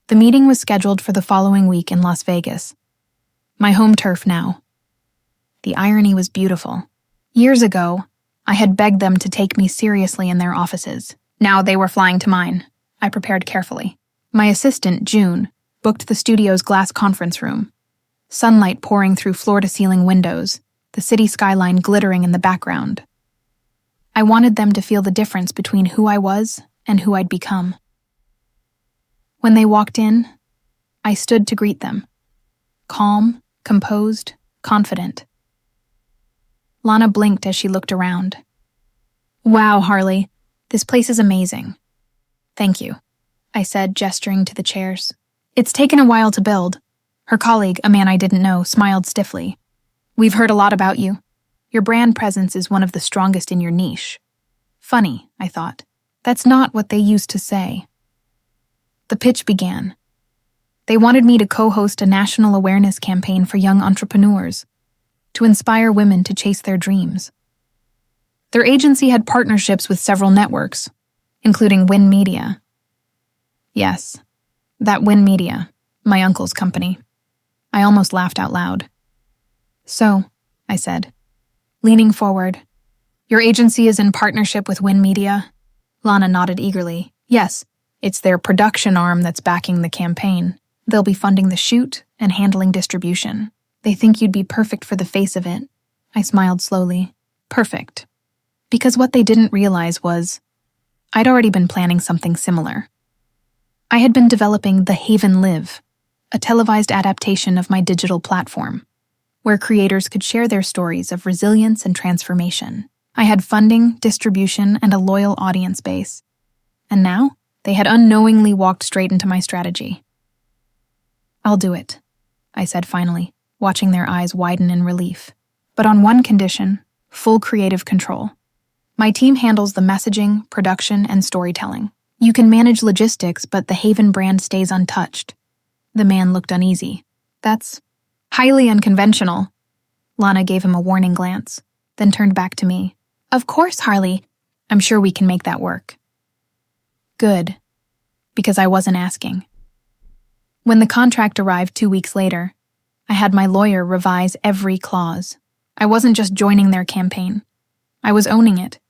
The meeting was scheduled for the following week in Las Vegas. My home turf now. The irony was beautiful. Years ago, I had begged them to take me seriously in their offices. Now they were flying to mine. I prepared carefully. My assistant, June, booked the studio's glass conference room. Sunlight pouring through floor-to-ceiling windows, the city skyline glittering in the background. I wanted them to feel the difference between who I was and who I'd become. When they walked in, I stood to greet them. Calm, composed, confident. Lana blinked as she looked around. "Wow, Harley, this place is amazing." "Thank you," I said, gesturing to the chairs. "It's taken a while to build." Her colleague, a man I didn't know, smiled stiffly. "We've heard a lot about you. Your brand presence is one of the strongest in your niche." Funny, I thought. That's not what they used to say. The pitch began. They wanted me to co-host a national awareness campaign for young entrepreneurs, to inspire women to chase their dreams. Their agency had partnerships with several networks, including Win Media. Yes, that Win Media, my uncle's company. I almost laughed out loud. "So," I said, leaning forward, "your agency is in partnership with Win Media?" Lana nodded eagerly. "Yes, it's their production arm that's backing the campaign. They'll be funding the shoot and handling distribution. They think you'd be perfect for the face of it." I smiled slowly. Perfect. Because what they didn't realize was, I'd already been planning something similar. I had been developing The Haven Live, a televised adaptation of my digital platform, where creators could share their stories of resilience and transformation. I had funding, distribution, and a loyal audience base. And now, they had unknowingly walked straight into my strategy. "I'll do it," I said finally, watching their eyes widen in relief. "But on one condition, full creative control. My team handles the messaging, production, and storytelling. You can manage logistics, but the Haven brand stays untouched." The man looked uneasy. "That's highly unconventional." Lana gave him a warning glance, then turned back to me. "Of course, Harley. I'm sure we can make that work." Good, because I wasn't asking. When the contract arrived 2 weeks later, I had my lawyer revise every clause. I wasn't just joining their campaign. I was owning it.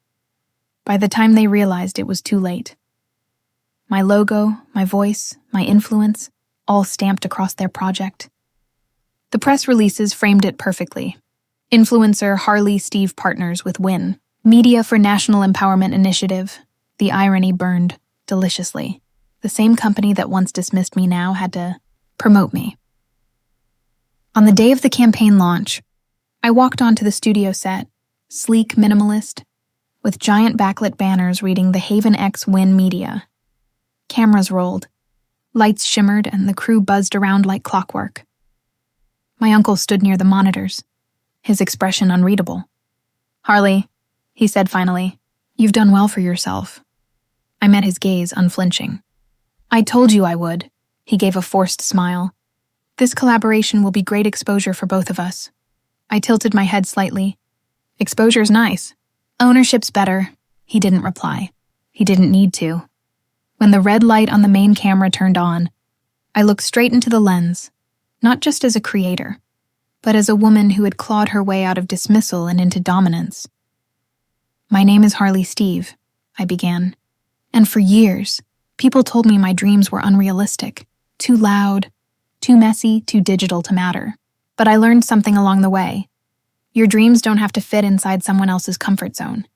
By the time they realized, it was too late. My logo, my voice, my influence, all stamped across their project. The press releases framed it perfectly. Influencer Harley Steve partners with Win. Media for National Empowerment Initiative. The irony burned deliciously. The same company that once dismissed me now had to promote me. On the day of the campaign launch, I walked onto the studio set, sleek minimalist, with giant backlit banners reading The Haven X Win Media. Cameras rolled, lights shimmered, and the crew buzzed around like clockwork. My uncle stood near the monitors, his expression unreadable. "Harley," he said finally, "you've done well for yourself." I met his gaze, unflinching. "I told you I would," he gave a forced smile. "This collaboration will be great exposure for both of us." I tilted my head slightly. "Exposure's nice. Ownership's better." He didn't reply. He didn't need to. When the red light on the main camera turned on, I looked straight into the lens, not just as a creator, but as a woman who had clawed her way out of dismissal and into dominance. "My name is Harley Steve," I began, "and for years, people told me my dreams were unrealistic, too loud, too messy, too digital to matter. But I learned something along the way. Your dreams don't have to fit inside someone else's comfort zone.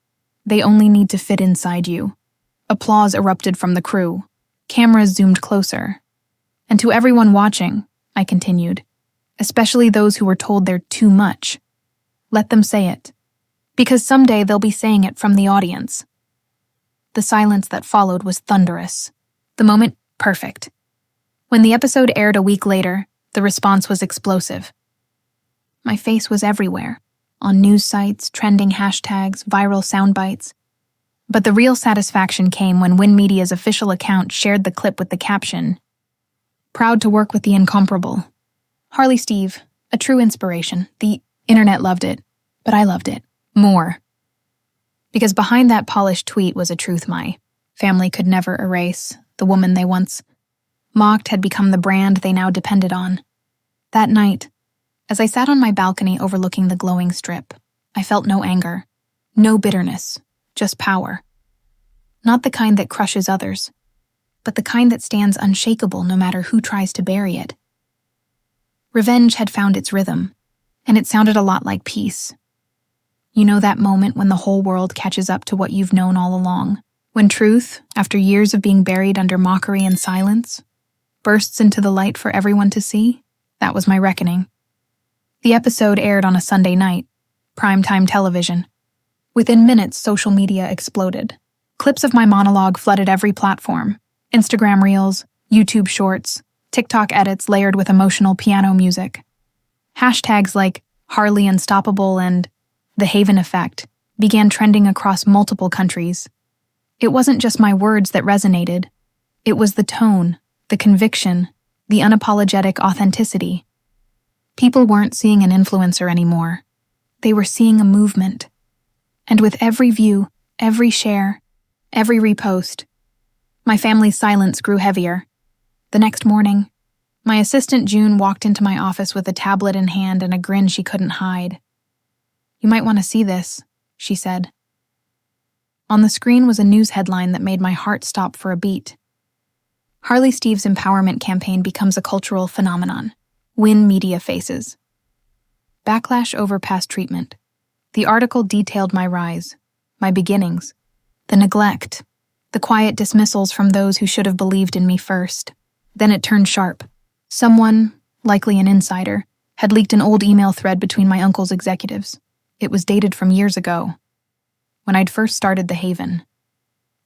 They only need to fit inside you." Applause erupted from the crew. Cameras zoomed closer. "And to everyone watching," I continued, "especially those who were told they're too much, let them say it. Because someday they'll be saying it from the audience." The silence that followed was thunderous. The moment Perfect. When the episode aired a week later, the response was explosive. My face was everywhere, on news sites, trending hashtags, viral sound bites. But the real satisfaction came when Win Media's official account shared the clip with the caption, "Proud to work with the incomparable. Harley Steve, a true inspiration. The internet loved it, but I loved it more." Because behind that polished tweet was a truth my family could never erase. The woman they once mocked had become the brand they now depended on. That night, as I sat on my balcony overlooking the glowing strip, I felt no anger, no bitterness, just power. Not the kind that crushes others, but the kind that stands unshakable no matter who tries to bury it. Revenge had found its rhythm, and it sounded a lot like peace. You know that moment when the whole world catches up to what you've known all along, when truth, after years of being buried under mockery and silence, bursts into the light for everyone to see? That was my reckoning. The episode aired on a Sunday night, primetime television. Within minutes, social media exploded. Clips of my monologue flooded every platform: Instagram Reels, YouTube Shorts, TikTok edits layered with emotional piano music. Hashtags like Harley Unstoppable and The Haven Effect began trending across multiple countries. It wasn't just my words that resonated. It was the tone, the conviction, the unapologetic authenticity. People weren't seeing an influencer anymore. They were seeing a movement. And with every view, every share, every repost, my family's silence grew heavier. The next morning, my assistant June walked into my office with a tablet in hand and a grin she couldn't hide. "You might want to see this," she said. On the screen was a news headline that made my heart stop for a beat. Harley Steve's empowerment campaign becomes a cultural phenomenon. Win Media faces backlash over past treatment. The article detailed my rise, my beginnings, the neglect, the quiet dismissals from those who should have believed in me first. Then it turned sharp. Someone, likely an insider, had leaked an old email thread between my uncle's executives. It was dated from years ago, when I'd first started The Haven.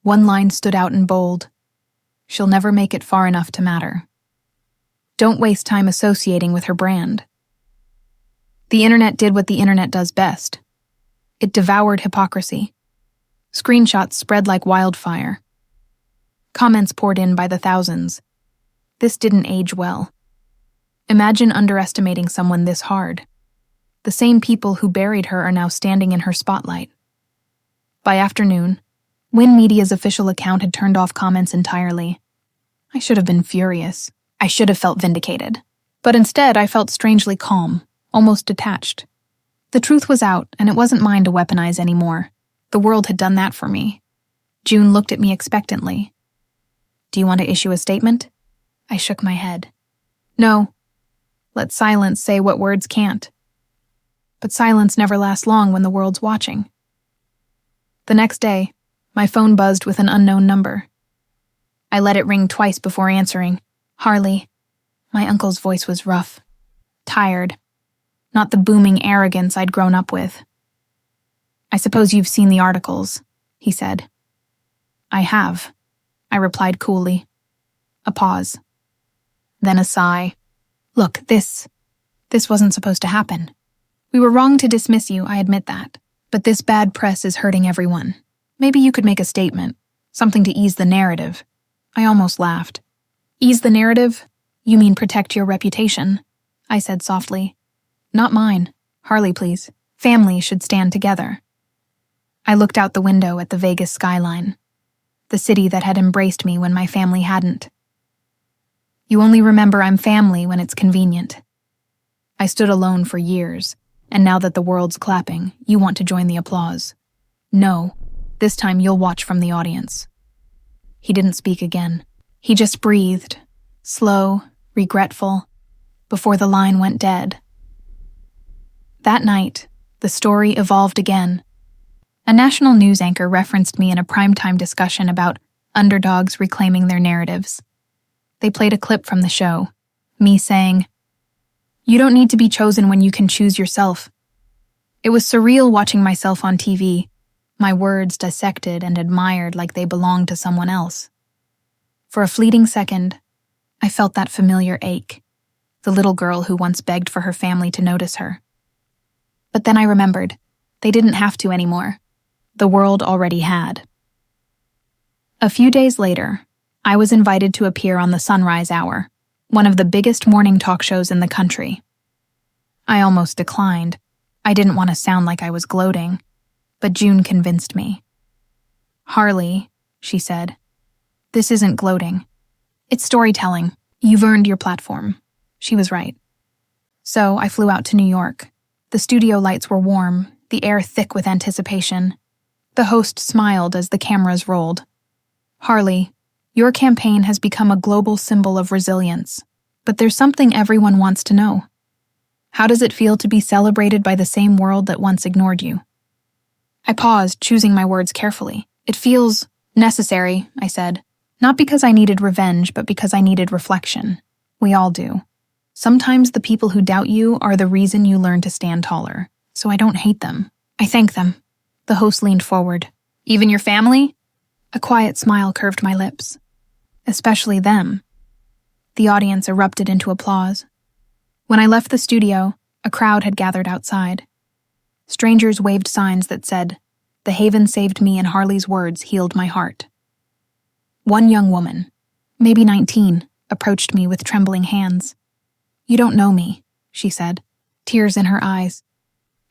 One line stood out in bold: "She'll never make it far enough to matter. Don't waste time associating with her brand." The internet did what the internet does best. It devoured hypocrisy. Screenshots spread like wildfire. Comments poured in by the thousands. This didn't age well. Imagine underestimating someone this hard. The same people who buried her are now standing in her spotlight. By afternoon, Win Media's official account had turned off comments entirely. I should have been furious. I should have felt vindicated. But instead, I felt strangely calm, almost detached. The truth was out, and it wasn't mine to weaponize anymore. The world had done that for me. June looked at me expectantly. "Do you want to issue a statement?" I shook my head. "No. Let silence say what words can't." But silence never lasts long when the world's watching. The next day, my phone buzzed with an unknown number. I let it ring twice before answering. "Harley." My uncle's voice was rough, tired, not the booming arrogance I'd grown up with. "I suppose you've seen the articles," he said. "I have," I replied coolly. A pause. Then a sigh. "Look, this wasn't supposed to happen. We were wrong to dismiss you, I admit that. But this bad press is hurting everyone. Maybe you could make a statement, something to ease the narrative." I almost laughed. "Ease the narrative? You mean protect your reputation?" I said softly. "Not mine. Harley, please. Family should stand together." I looked out the window at the Vegas skyline, the city that had embraced me when my family hadn't. You only remember I'm family when it's convenient. I stood alone for years, and now that the world's clapping, you want to join the applause. No, this time you'll watch from the audience. He didn't speak again. He just breathed, slow, regretful, before the line went dead. That night, the story evolved again. A national news anchor referenced me in a primetime discussion about underdogs reclaiming their narratives. They played a clip from the show, me saying, "You don't need to be chosen when you can choose yourself." It was surreal watching myself on TV, my words dissected and admired like they belonged to someone else. For a fleeting second, I felt that familiar ache, the little girl who once begged for her family to notice her. But then I remembered, they didn't have to anymore. The world already had. A few days later, I was invited to appear on the Sunrise Hour, one of the biggest morning talk shows in the country. I almost declined. I didn't want to sound like I was gloating, but June convinced me. "Harley," she said, "this isn't gloating. It's storytelling. You've earned your platform." She was right. So I flew out to New York. The studio lights were warm, the air thick with anticipation. The host smiled as the cameras rolled. "Harley, your campaign has become a global symbol of resilience, but there's something everyone wants to know. How does it feel to be celebrated by the same world that once ignored you?" I paused, choosing my words carefully. "It feels necessary," I said. "Not because I needed revenge, but because I needed reflection. We all do. Sometimes the people who doubt you are the reason you learn to stand taller. So I don't hate them. I thank them." The host leaned forward. "Even your family?" A quiet smile curved my lips. "Especially them." The audience erupted into applause. When I left the studio, a crowd had gathered outside. Strangers waved signs that said, "The Haven saved me and Harley's words healed my heart." One young woman, maybe 19, approached me with trembling hands. "You don't know me," she said, tears in her eyes.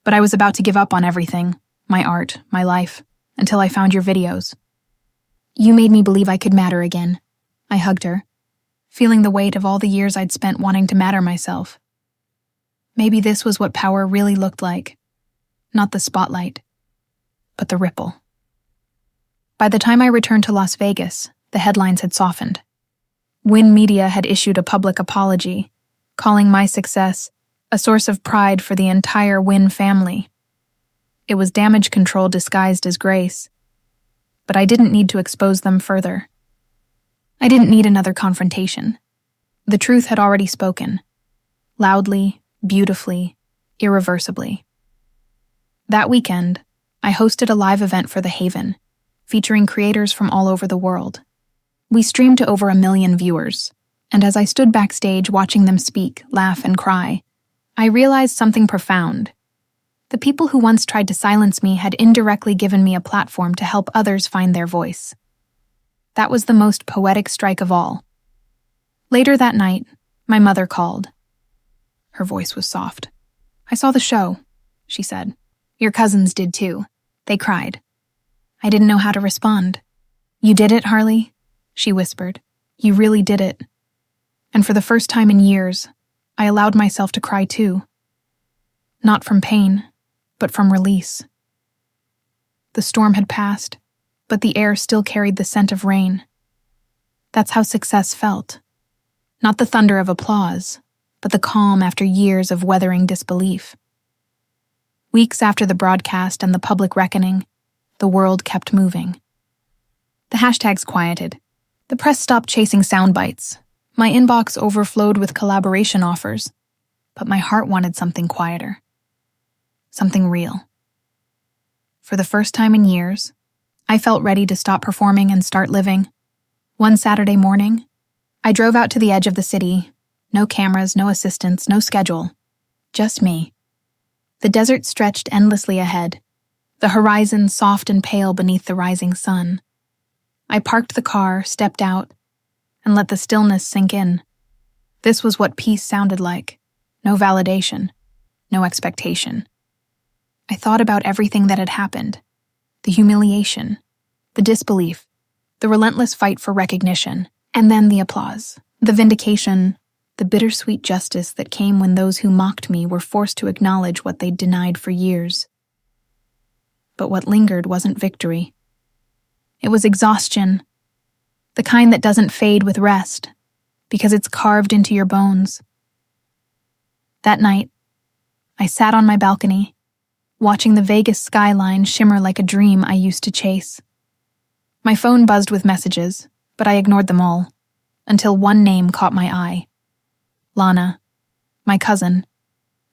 "But I was about to give up on everything, my art, my life, until I found your videos. You made me believe I could matter again." I hugged her, feeling the weight of all the years I'd spent wanting to matter myself. Maybe this was what power really looked like. Not the spotlight, but the ripple. By the time I returned to Las Vegas, the headlines had softened. Wynn Media had issued a public apology, calling my success a source of pride for the entire Wynn family. It was damage control disguised as grace, but I didn't need to expose them further. I didn't need another confrontation. The truth had already spoken, loudly, beautifully, irreversibly. That weekend, I hosted a live event for The Haven, featuring creators from all over the world. We streamed to over 1 million viewers, and as I stood backstage watching them speak, laugh, and cry, I realized something profound. The people who once tried to silence me had indirectly given me a platform to help others find their voice. That was the most poetic strike of all. Later that night, my mother called. Her voice was soft. "I saw the show," she said. "Your cousins did too. They cried." I didn't know how to respond. "You did it, Harley," she whispered. "You really did it." And for the first time in years, I allowed myself to cry too. Not from pain, but from release. The storm had passed, but the air still carried the scent of rain. That's how success felt. Not the thunder of applause, but the calm after years of weathering disbelief. Weeks after the broadcast and the public reckoning, the world kept moving. The hashtags quieted. The press stopped chasing sound bites. My inbox overflowed with collaboration offers, but my heart wanted something quieter. Something real. For the first time in years, I felt ready to stop performing and start living. One Saturday morning, I drove out to the edge of the city. No cameras, no assistants, no schedule. Just me. The desert stretched endlessly ahead, the horizon soft and pale beneath the rising sun. I parked the car, stepped out, and let the stillness sink in. This was what peace sounded like. No validation, no expectation. I thought about everything that had happened. The humiliation, the disbelief, the relentless fight for recognition, and then the applause, the vindication, the bittersweet justice that came when those who mocked me were forced to acknowledge what they'd denied for years. But what lingered wasn't victory. It was exhaustion, the kind that doesn't fade with rest, because it's carved into your bones. That night, I sat on my balcony, watching the Vegas skyline shimmer like a dream I used to chase. My phone buzzed with messages, but I ignored them all, until one name caught my eye. Lana, my cousin,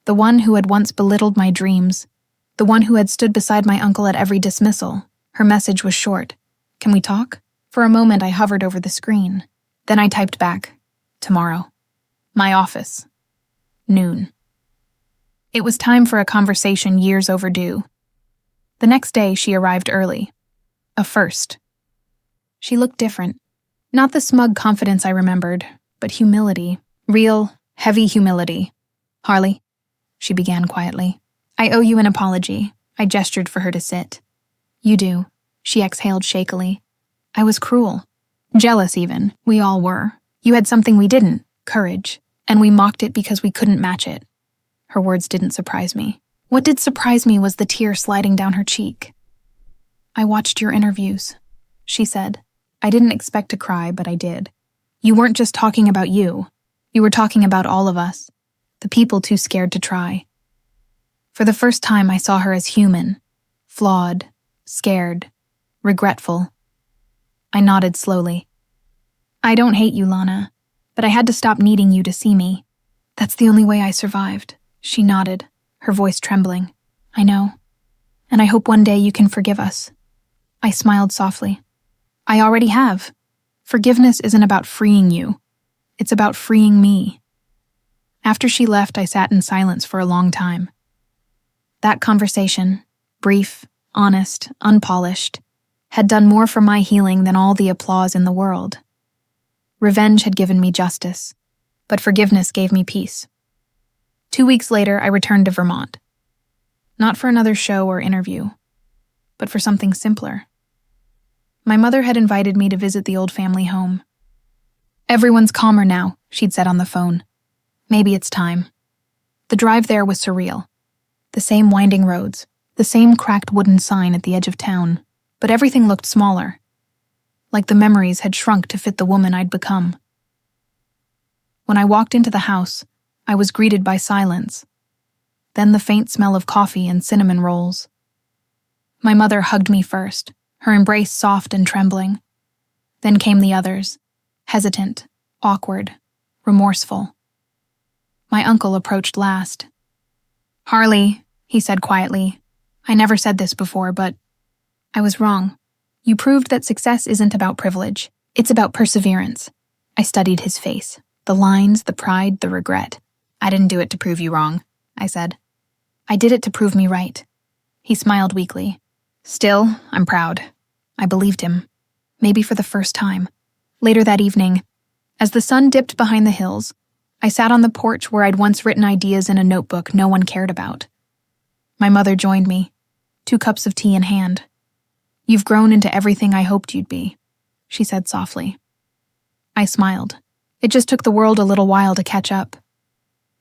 the one who had once belittled my dreams, the one who had stood beside my uncle at every dismissal. Her message was short. "Can we talk?" For a moment I hovered over the screen. Then I typed back, tomorrow. My office. Noon. It was time for a conversation years overdue. The next day, she arrived early. A first. She looked different. Not the smug confidence I remembered, but humility. Real, heavy humility. Harley, she began quietly. I owe you an apology. I gestured for her to sit. You do, she exhaled shakily. I was cruel. Jealous even. We all were. You had something we didn't, courage, and we mocked it because we couldn't match it. Her words didn't surprise me. What did surprise me was the tear sliding down her cheek. I watched your interviews, she said. I didn't expect to cry, but I did. You weren't just talking about you. You were talking about all of us, the people too scared to try. For the first time, I saw her as human, flawed, scared, regretful. I nodded slowly. I don't hate you, Lana, but I had to stop needing you to see me. That's the only way I survived. She nodded, her voice trembling. I know. And I hope one day you can forgive us. I smiled softly. I already have. Forgiveness isn't about freeing you. It's about freeing me. After she left, I sat in silence for a long time. That conversation, brief, honest, unpolished, had done more for my healing than all the applause in the world. Revenge had given me justice, but forgiveness gave me peace. 2 weeks later, I returned to Vermont. Not for another show or interview, but for something simpler. My mother had invited me to visit the old family home. Everyone's calmer now, she'd said on the phone. Maybe it's time. The drive there was surreal. The same winding roads, the same cracked wooden sign at the edge of town, but everything looked smaller, like the memories had shrunk to fit the woman I'd become. When I walked into the house, I was greeted by silence, then the faint smell of coffee and cinnamon rolls. My mother hugged me first, her embrace soft and trembling. Then came the others, hesitant, awkward, remorseful. My uncle approached last. Harley, he said quietly, I never said this before, but I was wrong. You proved that success isn't about privilege. It's about perseverance. I studied his face, the lines, the pride, the regret. I didn't do it to prove you wrong, I said. I did it to prove me right. He smiled weakly. Still, I'm proud. I believed him. Maybe for the first time. Later that evening, as the sun dipped behind the hills, I sat on the porch where I'd once written ideas in a notebook no one cared about. My mother joined me, 2 cups of tea in hand. You've grown into everything I hoped you'd be, she said softly. I smiled. It just took the world a little while to catch up.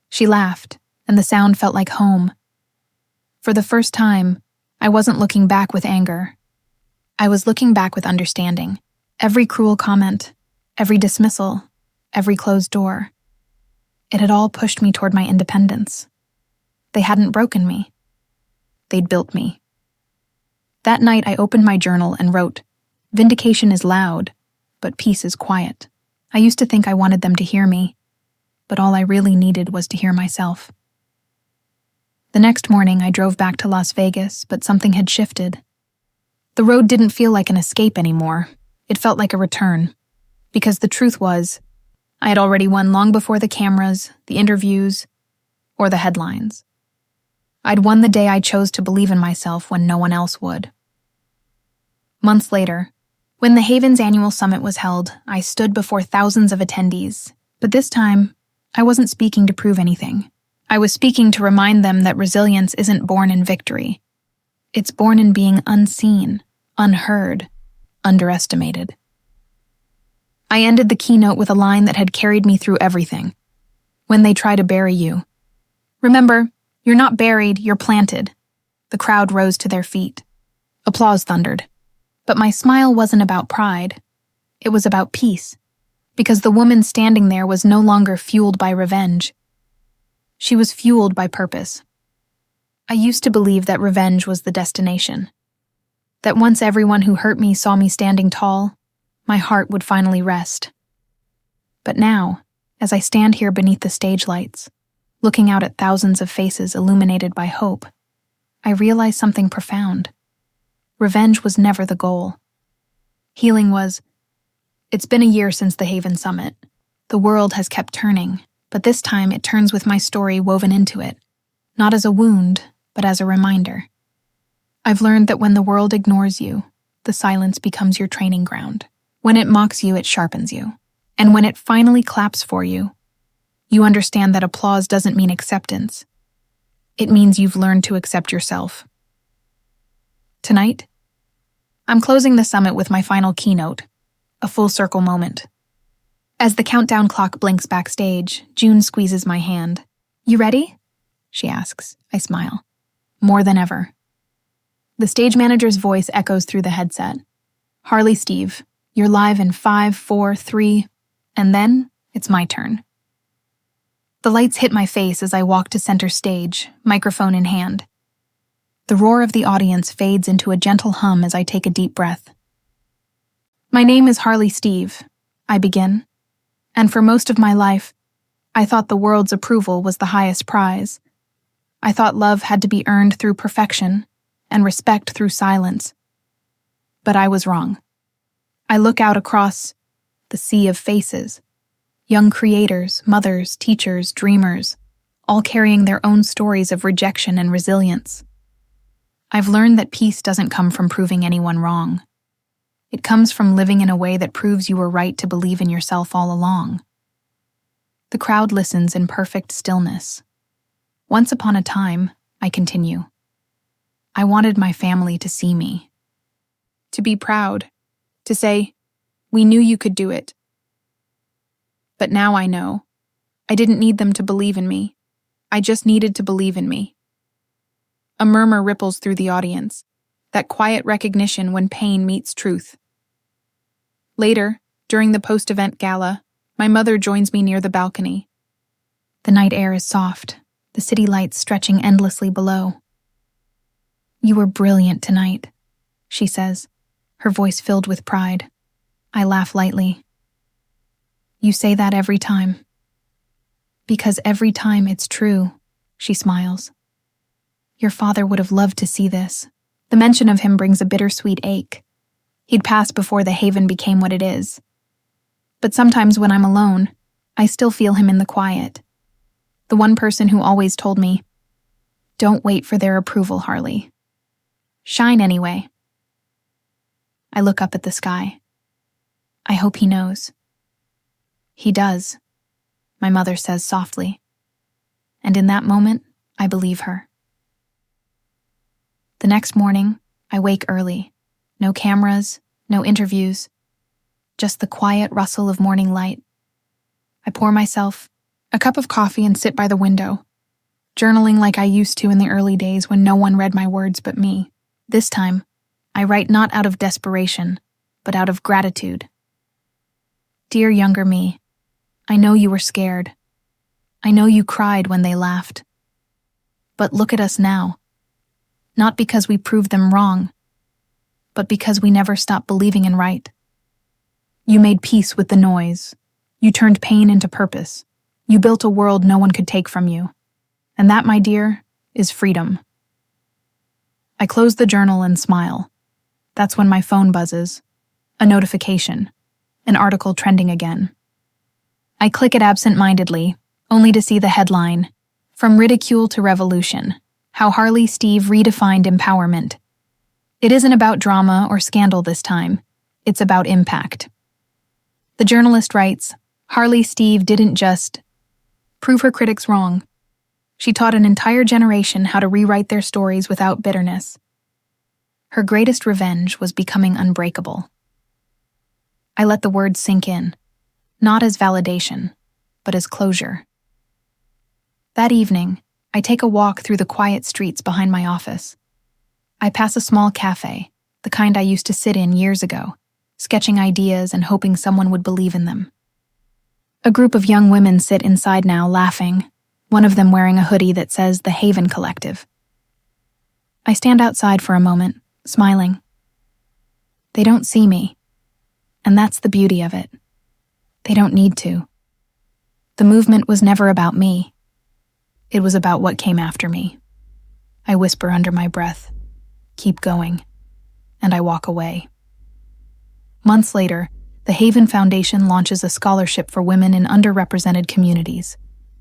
She laughed, and the sound felt like home. For the first time, I wasn't looking back with anger. I was looking back with understanding. Every cruel comment, every dismissal, every closed door. It had all pushed me toward my independence. They hadn't broken me. They'd built me. That night, I opened my journal and wrote, Vindication is loud, but peace is quiet. I used to think I wanted them to hear me, but all I really needed was to hear myself. The next morning, I drove back to Las Vegas, but something had shifted. The road didn't feel like an escape anymore. It felt like a return. Because the truth was, I had already won long before the cameras, the interviews, or the headlines. I'd won the day I chose to believe in myself when no one else would. Months later, when the Havens Annual Summit was held, I stood before thousands of attendees. But this time, I wasn't speaking to prove anything. I was speaking to remind them that resilience isn't born in victory. It's born in being unseen, unheard, underestimated. I ended the keynote with a line that had carried me through everything. When they try to bury you. Remember, you're not buried, you're planted. The crowd rose to their feet. Applause thundered. But my smile wasn't about pride. It was about peace. Because the woman standing there was no longer fueled by revenge. She was fueled by purpose. I used to believe that revenge was the destination. That once everyone who hurt me saw me standing tall, my heart would finally rest. But now, as I stand here beneath the stage lights, looking out at thousands of faces illuminated by hope, I realize something profound. Revenge was never the goal. Healing was, It's been a year since the Haven Summit. The world has kept turning, but this time it turns with my story woven into it, not as a wound, but as a reminder. I've learned that when the world ignores you, the silence becomes your training ground. When it mocks you, it sharpens you. And when it finally claps for you, you understand that applause doesn't mean acceptance. It means you've learned to accept yourself. Tonight, I'm closing the summit with my final keynote, a full circle moment. As the countdown clock blinks backstage, June squeezes my hand. "You ready?" she asks. I smile. More than ever. The stage manager's voice echoes through the headset. "Harley Steve, you're live in 5, 4, 3, and then it's my turn." The lights hit my face as I walk to center stage, microphone in hand. The roar of the audience fades into a gentle hum as I take a deep breath. "My name is Harley Steve," I begin, and for most of my life, I thought the world's approval was the highest prize. I thought love had to be earned through perfection and respect through silence. But I was wrong. I look out across the sea of faces, young creators, mothers, teachers, dreamers, all carrying their own stories of rejection and resilience. I've learned that peace doesn't come from proving anyone wrong. It comes from living in a way that proves you were right to believe in yourself all along. The crowd listens in perfect stillness. Once upon a time, I continue, I wanted my family to see me, to be proud, to say, "We knew you could do it." But now I know. I didn't need them to believe in me. I just needed to believe in me. A murmur ripples through the audience, that quiet recognition when pain meets truth. Later, during the post-event gala, my mother joins me near the balcony. The night air is soft, the city lights stretching endlessly below. "You were brilliant tonight," she says, her voice filled with pride. I laugh lightly. "You say that every time." "Because every time it's true," she smiles. "Your father would have loved to see this." The mention of him brings a bittersweet ache. He'd passed before the Haven became what it is. But sometimes when I'm alone, I still feel him in the quiet. The one person who always told me, "Don't wait for their approval, Harley. Shine anyway." I look up at the sky. I hope he knows. "He does," my mother says softly. And in that moment, I believe her. The next morning, I wake early. No cameras, no interviews, just the quiet rustle of morning light. I pour myself a cup of coffee and sit by the window, journaling like I used to in the early days when no one read my words but me. This time, I write not out of desperation, but out of gratitude. Dear younger me, I know you were scared. I know you cried when they laughed. But look at us now. Not because we proved them wrong, but because we never stopped believing in right. You made peace with the noise. You turned pain into purpose. You built a world no one could take from you. And that, my dear, is freedom. I close the journal and smile. That's when my phone buzzes. A notification. An article trending again. I click it absent-mindedly, only to see the headline, "From Ridicule to Revolution, How Harley Steve Redefined Empowerment." It isn't about drama or scandal this time. It's about impact. The journalist writes, Harley Steve didn't just prove her critics wrong. She taught an entire generation how to rewrite their stories without bitterness. Her greatest revenge was becoming unbreakable. I let the words sink in, not as validation, but as closure. That evening, I take a walk through the quiet streets behind my office. I pass a small cafe, the kind I used to sit in years ago, sketching ideas and hoping someone would believe in them. A group of young women sit inside now, laughing, one of them wearing a hoodie that says The Haven Collective. I stand outside for a moment, smiling. They don't see me, and that's the beauty of it. They don't need to. The movement was never about me. It was about what came after me. I whisper under my breath, "Keep going," and I walk away. Months later, the Haven Foundation launches a scholarship for women in underrepresented communities,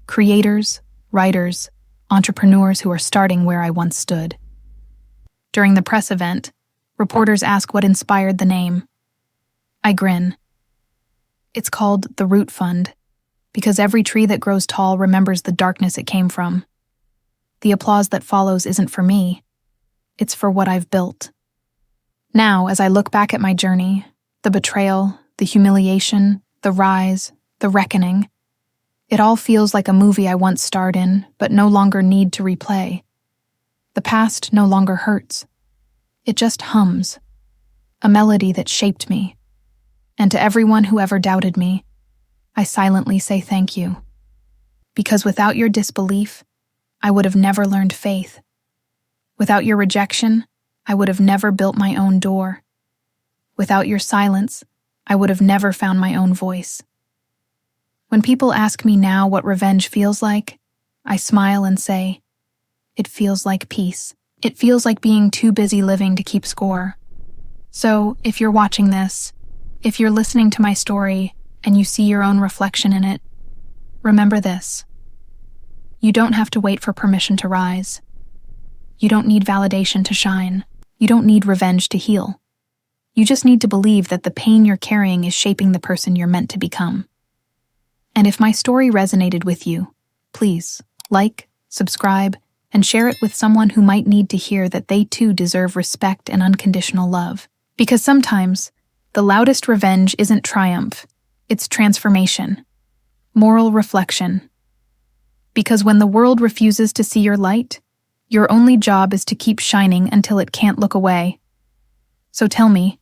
creators, writers, entrepreneurs who are starting where I once stood. During the press event, reporters ask what inspired the name. I grin. It's called the Root Fund, because every tree that grows tall remembers the darkness it came from. The applause that follows isn't for me. It's for what I've built. Now, as I look back at my journey, the betrayal, the humiliation, the rise, the reckoning, it all feels like a movie I once starred in, but no longer need to replay. The past no longer hurts. It just hums, a melody that shaped me. And to everyone who ever doubted me, I silently say thank you. Because without your disbelief, I would have never learned faith. Without your rejection, I would have never built my own door. Without your silence, I would have never found my own voice. When people ask me now what revenge feels like, I smile and say, it feels like peace. It feels like being too busy living to keep score. So, if you're watching this, if you're listening to my story and you see your own reflection in it, remember this. You don't have to wait for permission to rise. You don't need validation to shine. You don't need revenge to heal. You just need to believe that the pain you're carrying is shaping the person you're meant to become. And if my story resonated with you, please like, subscribe, and share it with someone who might need to hear that they too deserve respect and unconditional love. Because sometimes, the loudest revenge isn't triumph, it's transformation, moral reflection. Because when the world refuses to see your light, your only job is to keep shining until it can't look away. So tell me,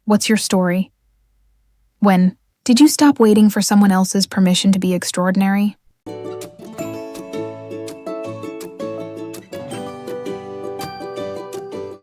what's your story? When did you stop waiting for someone else's permission to be extraordinary?